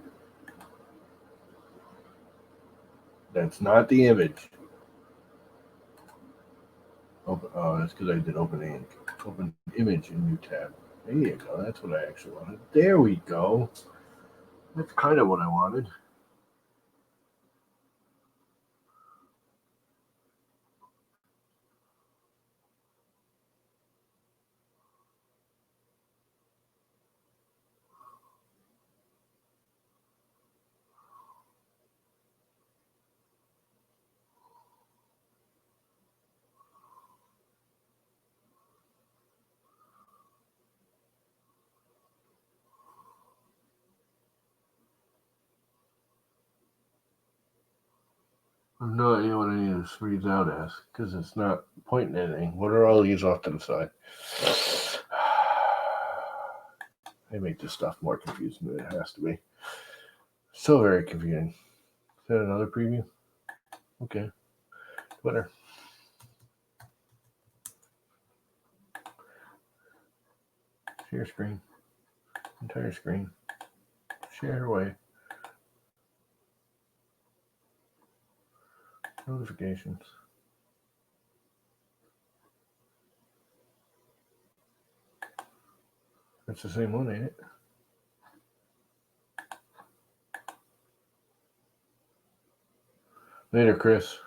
That's not the image. Open. Oh, that's because I did open image in new tab. There you go. That's what I actually wanted. There we go. That's kind of what I wanted. I have no idea what any of this reads out as because it's not pointing at anything. What are all these off to the side? They make this stuff more confusing than it has to be. So very confusing. Is that another preview? Okay. Twitter. Share screen. Entire screen. Share away. Notifications. That's the same one, ain't it? Later, Chris.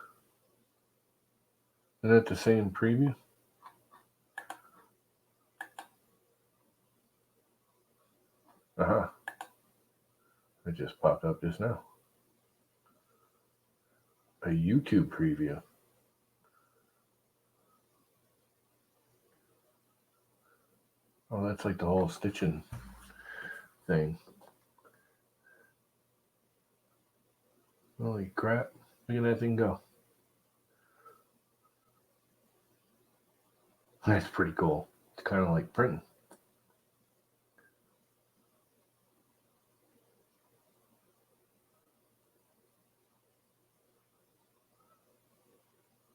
Isn't that the same preview? Uh-huh. It just popped up just now. A YouTube preview. Oh, that's like the whole stitching thing. Holy crap. Look at that thing go. That's pretty cool. It's kind of like printing.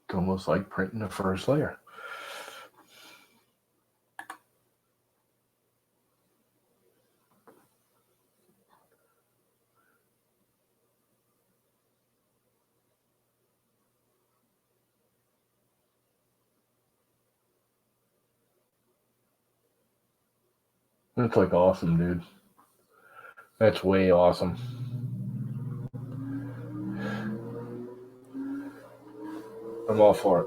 It's almost like printing the first layer. That's like awesome, dude. That's way awesome. I'm all for it.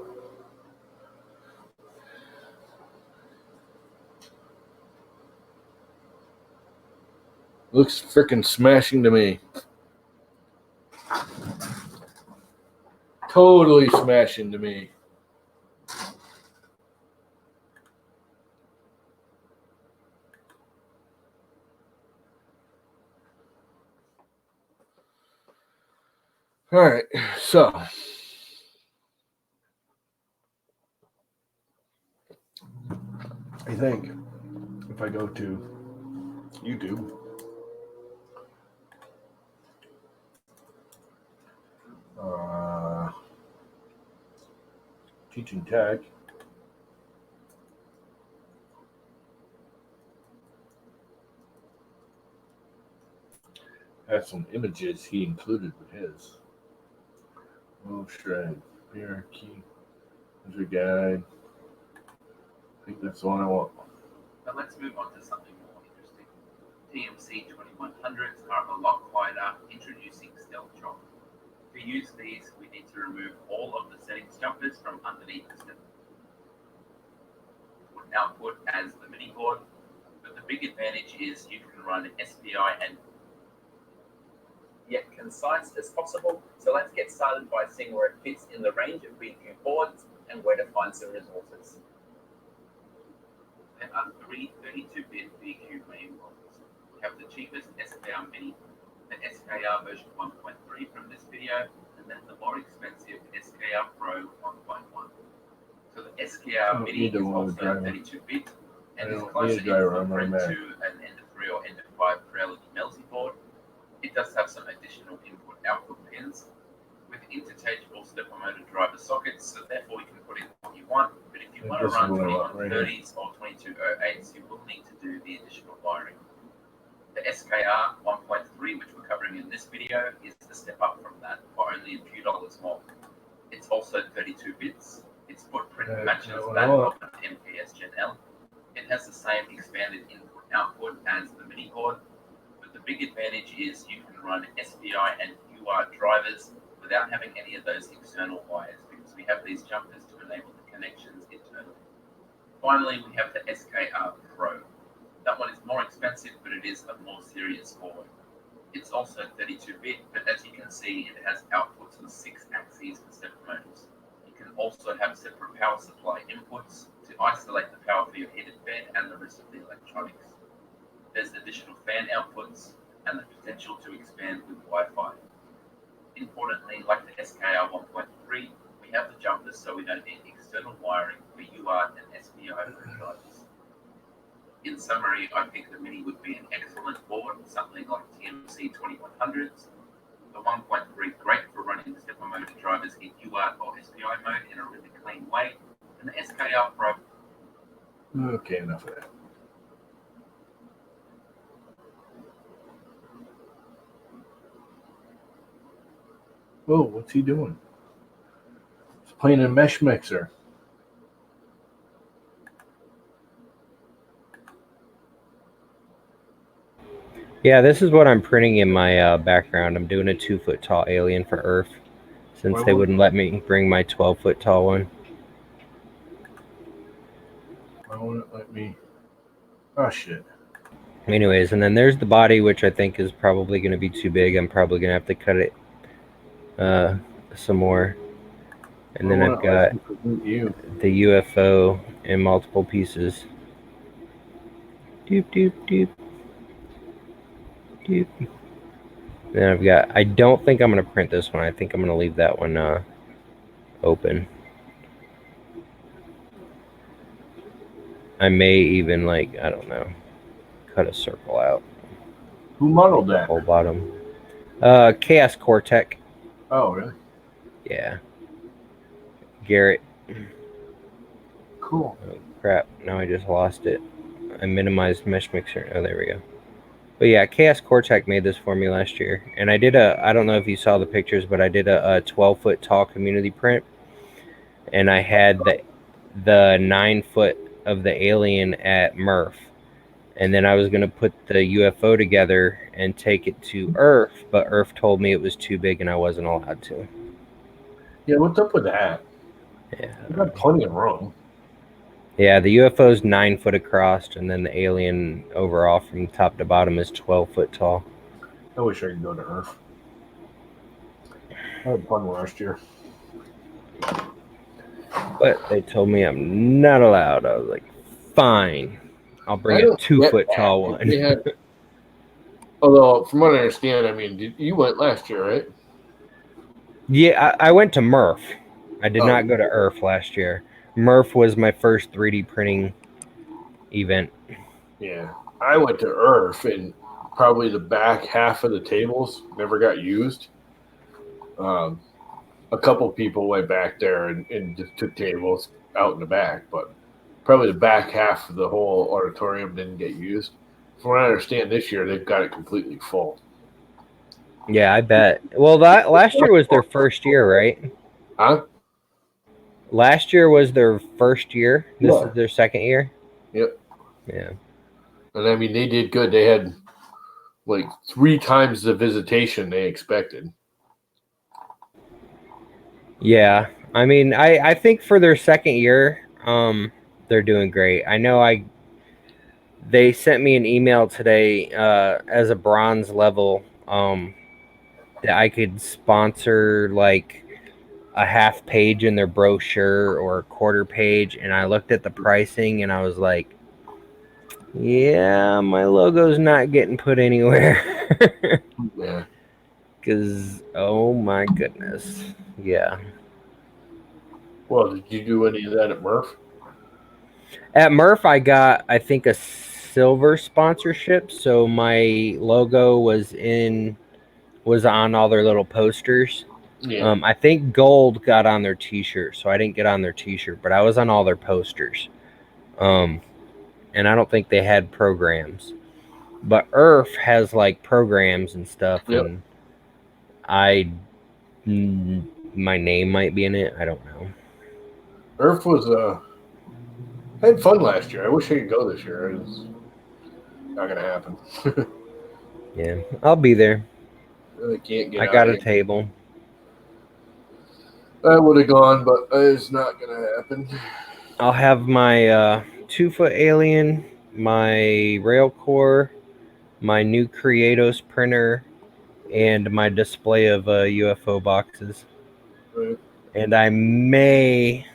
Looks freaking smashing to me. Totally smashing to me. All right, so I think if I go to YouTube, teaching tech, has some images he included with his. Oh, shred, beer key, there's a guide. I think that's the one I want. But let's move on to something more interesting. TMC 2100s are a lot quieter, introducing stealth chop. To use these, we need to remove all of the settings jumpers from underneath the system. Output as the mini board, but the big advantage is you can run SPI and yet concise as possible. So let's get started by seeing where it fits in the range of BQ boards and where to find some resources. There are three 32-bit BQ main models. We have the cheapest SKR Mini, the SKR version 1.3 from this video, and then the more expensive SKR Pro 1.1. So the SKR Mini is also 32-bit and is closer in footprint to an Ender 3 or Ender 5 Creality multi-board. It does have some additional input-output pins with interchangeable stepper motor driver sockets, so therefore you can put in what you want, but if you want to run 2130s or 2208s, you will need to do the additional wiring. The SKR 1.3, which we're covering in this video, is a step up from that for only a few dollars more. It's also 32 bits. Its footprint matches that of an MKS Gen L. It has the same expanded input-output as the mini board, but the big advantage is you can run SPI and UART drivers without having any of those external wires, because we have these jumpers to enable the connections internally. Finally, we have the SKR Pro. That one is more expensive, but it is a more serious board. It's also 32-bit, but as you can see, it has outputs with 6 axes and stepper motors. You can also have separate power supply inputs to isolate the power for your heated fan and the rest of the electronics. There's additional fan outputs and the potential to expand with Wi-Fi. Importantly, like the SKR 1.3, we have the jumpers so we don't need external wiring for UART and SPI drivers. In summary, I think the Mini would be an excellent board, something like TMC 2100s. The 1.3 great for running stepper motor drivers in UART or SPI mode in a really clean way, and the SKR Pro. Okay, enough of that. Oh, what's he doing? He's playing a mesh mixer. Yeah, this is what I'm printing in my background. I'm doing a 2-foot tall alien for Earth, since they wouldn't let me bring my 12-foot tall one. Why won't it let me? Oh, shit. Anyways, and then there's the body, which I think is probably going to be too big. I'm probably going to have to cut it some more. And then I've got the UFO in multiple pieces. Doop, doop, doop. Doop. Then I've got, I don't think I'm going to print this one. I think I'm going to leave that one open. I may even, like, I don't know, cut a circle out. Who modeled that? Whole bottom. Chaos Cortec. Oh, really? Yeah. Garrett. Cool. Oh, crap. Now I just lost it. I minimized mesh mixer. Oh, there we go. But yeah, Chaos Cortec made this for me last year. And I did I don't know if you saw the pictures, but I did a 12-foot tall community print. And I had the 9-foot of the alien at Murph. And then I was going to put the UFO together and take it to Earth, but Earth told me it was too big and I wasn't allowed to. Yeah, what's up with that? Yeah, We've got plenty of room. Yeah, the UFO's 9 foot across, and then the alien overall from top to bottom is 12 foot tall. I wish I could go to Earth. I had fun last year. But they told me I'm not allowed. I was like, fine. I'll bring a 2 foot tall one. Yeah. Although, from what I understand, I mean, you went last year, right? Yeah, I went to Murph. I did not go to Earth last year. Murph was my first 3D printing event. Yeah. I went to Earth, and probably the back half of the tables never got used. A couple people went back there and just took tables out in the back, but probably the back half of the whole auditorium didn't get used. From what I understand, this year they've got it completely full. Yeah, I bet. Well, that last year was their first year, right? Huh? Last year was their first year. This is their second year. Yep. Yeah. And I mean, they did good. They had like 3 times the visitation they expected. Yeah. I mean, I think for their second year, they're doing great. I know they sent me an email today as a bronze level that I could sponsor like a half page in their brochure or a quarter page, and I looked at the pricing and I was like, yeah, my logo's not getting put anywhere. Yeah. Because, oh my goodness. Yeah. Well, did you do any of that at Murph? At Murph, I got, I think, a silver sponsorship. So my logo was on all their little posters. Yeah. I think gold got on their t-shirt, so I didn't get on their t-shirt, but I was on all their posters. And I don't think they had programs. But Earth has like programs and stuff, Yep. and my name might be in it. I don't know. Earth was I had fun last year. I wish I could go this year. It's not gonna happen. Yeah, I'll be there. Really can't get I out got of a here. table. I would have gone, but it's not gonna happen. I'll have my 2-foot alien, my rail core, my new Creatos printer, and my display of UFO boxes. Right. And I may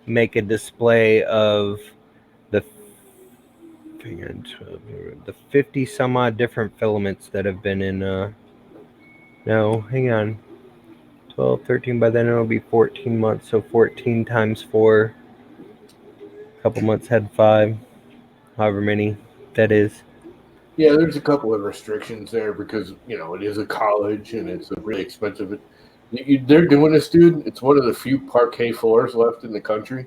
make a display of the 50 some odd different filaments that have been in no, hang on. 12, 13, by then it'll be 14 months, so 14 times 4. A couple months had 5, however many that is. Yeah, there's a couple of restrictions there because it is a college and it's a really expensive. They're doing this, dude. It's one of the few parquet floors left in the country.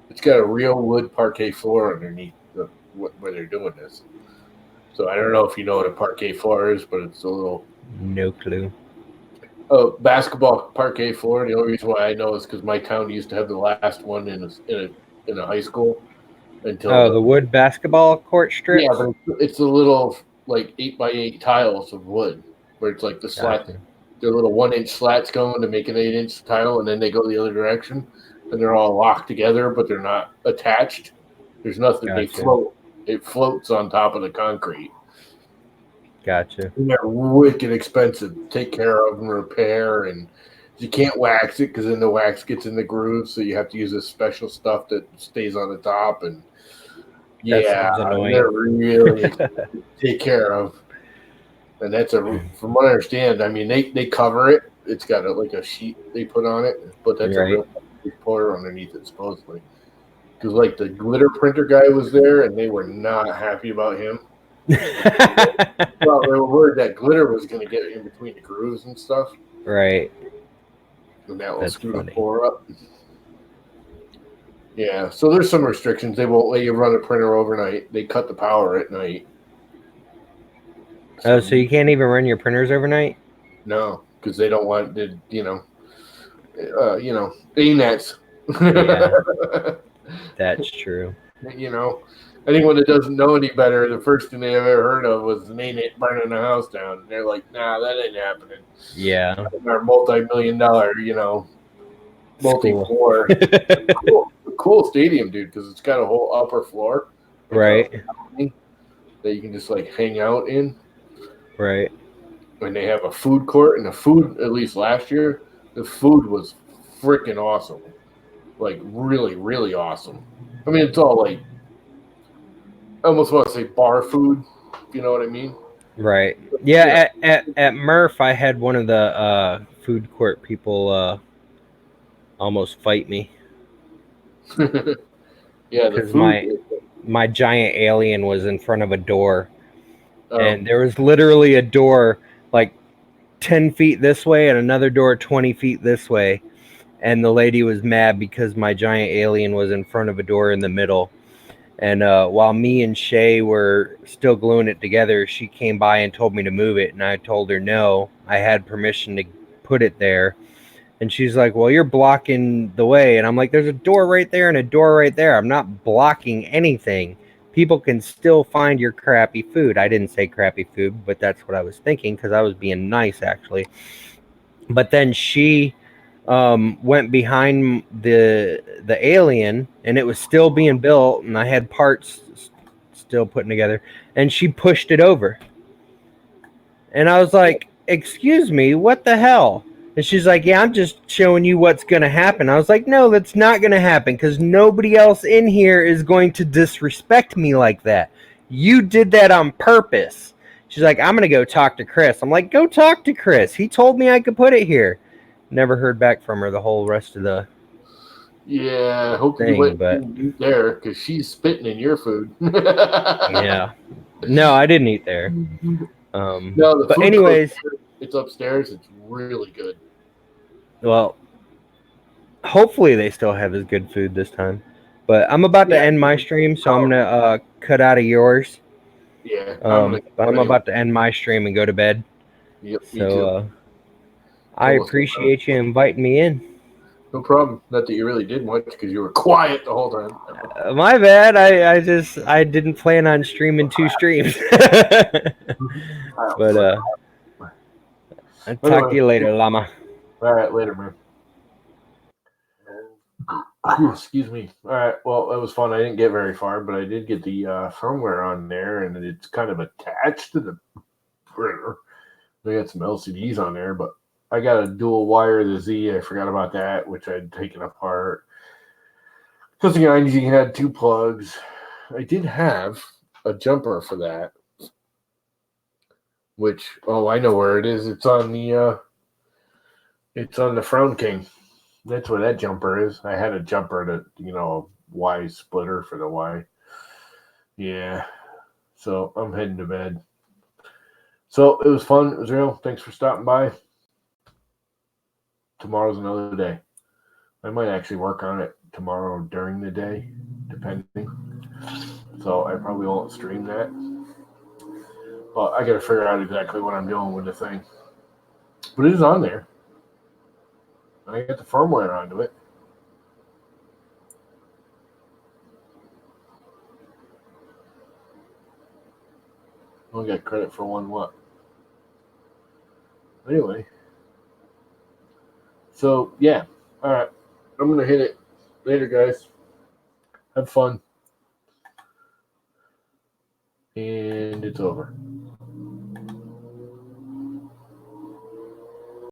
It's got a real wood parquet floor underneath where they're doing this. So I don't know if you know what a parquet floor is, but it's a little No clue. basketball parquet floor. The only reason why I know is because my town used to have the last one in a high school until The wood basketball court strips? yeah, but it's a little like 8x8 tiles of wood where it's like the slats. Gotcha. They're little 1-inch slats going to make an 8-inch tile, and then they go the other direction, and they're all locked together, but they're not attached. There's nothing. They Gotcha. float. It floats on top of the concrete. Gotcha. And they're wicked expensive to take care of and repair, and you can't wax it because then the wax gets in the groove, so you have to use this special stuff that stays on the top. And sounds annoying. they're really expensive to take care of. And that's from what I understand, I mean, they cover it. It's got like a sheet they put on it, but that's Right. a real pour underneath it, supposedly. Because like the glitter printer guy was there, and they were not happy about him. Well, they were worried that glitter was going to get in between the grooves and stuff, Right. and that will That's screw funny. the pour up. Yeah, so there's some restrictions. They won't let you run a printer overnight. They cut the power at night. Oh, so you can't even run your printers overnight? No, because they don't want the ANETs. Yeah. That's true. I think when it doesn't know any better, the first thing they ever heard of was an ANET burning the house down. And they're like, nah, that ain't happening. Yeah. Our multi-million-dollar, multi-floor. Cool stadium, dude, because it's got a whole upper floor. Right. That you can just like hang out in. Right. And they have a food court, and the food, at least last year, the food was freaking awesome. Like really, really awesome. I mean, it's all like, I almost want to say bar food. You know what I mean? Right. Yeah. At Murph, I had one of the food court people almost fight me. Yeah, the food. My giant alien was in front of a door, and there was literally a door like 10 feet this way and another door 20 feet this way. And the lady was mad because my giant alien was in front of a door in the middle. And while me and Shay were still gluing it together, she came by and told me to move it. And I told her no, I had permission to put it there. And she's like, well, you're blocking the way. And I'm like, there's a door right there and a door right there. I'm not blocking anything. People can still find your crappy food. I didn't say crappy food, but that's what I was thinking because I was being nice, actually. But then she went behind the alien, and it was still being built, and I had parts still putting together, and she pushed it over. And I was like, excuse me, what the hell? And she's like, yeah, I'm just showing you what's going to happen. I was like, no, that's not going to happen because nobody else in here is going to disrespect me like that. You did that on purpose. She's like, I'm going to go talk to Chris. I'm like, go talk to Chris. He told me I could put it here. Never heard back from her the whole rest of the I hope thing, you went but there because she's spitting in your food. Yeah. No, I didn't eat there. No, but anyways, it's upstairs. It's really good. Well, hopefully they still have as good food this time. But I'm about to end my stream, so I'm gonna cut out of yours. Yeah. I'm about to end my stream and go to bed. Yep, me So too. I Almost appreciate you inviting me in. No problem. Not that you really did much because you were quiet the whole time. My bad. I didn't plan on streaming 2 streams. But I'll talk to you later, Llama. All right, later, man. Excuse me. All right. Well, that was fun. I didn't get very far, but I did get the firmware on there, and it's kind of attached to the printer. They got some LCDs on there, but I got a dual wire the Z. I forgot about that, which I'd taken apart. Because the ING had 2 plugs. I did have a jumper for that, which I know where it is. It's on the Frown King. That's where that jumper is. I had a jumper that a Y splitter for the Y. Yeah. So I'm heading to bed. So it was fun. It was real. Thanks for stopping by. Tomorrow's another day. I might actually work on it tomorrow during the day, depending. So I probably won't stream that. But I got to figure out exactly what I'm doing with the thing. But it is on there. I got the firmware onto it. I only got credit for one what? Anyway. So, yeah. All right. I'm going to hit it. Later, guys. Have fun. And it's over.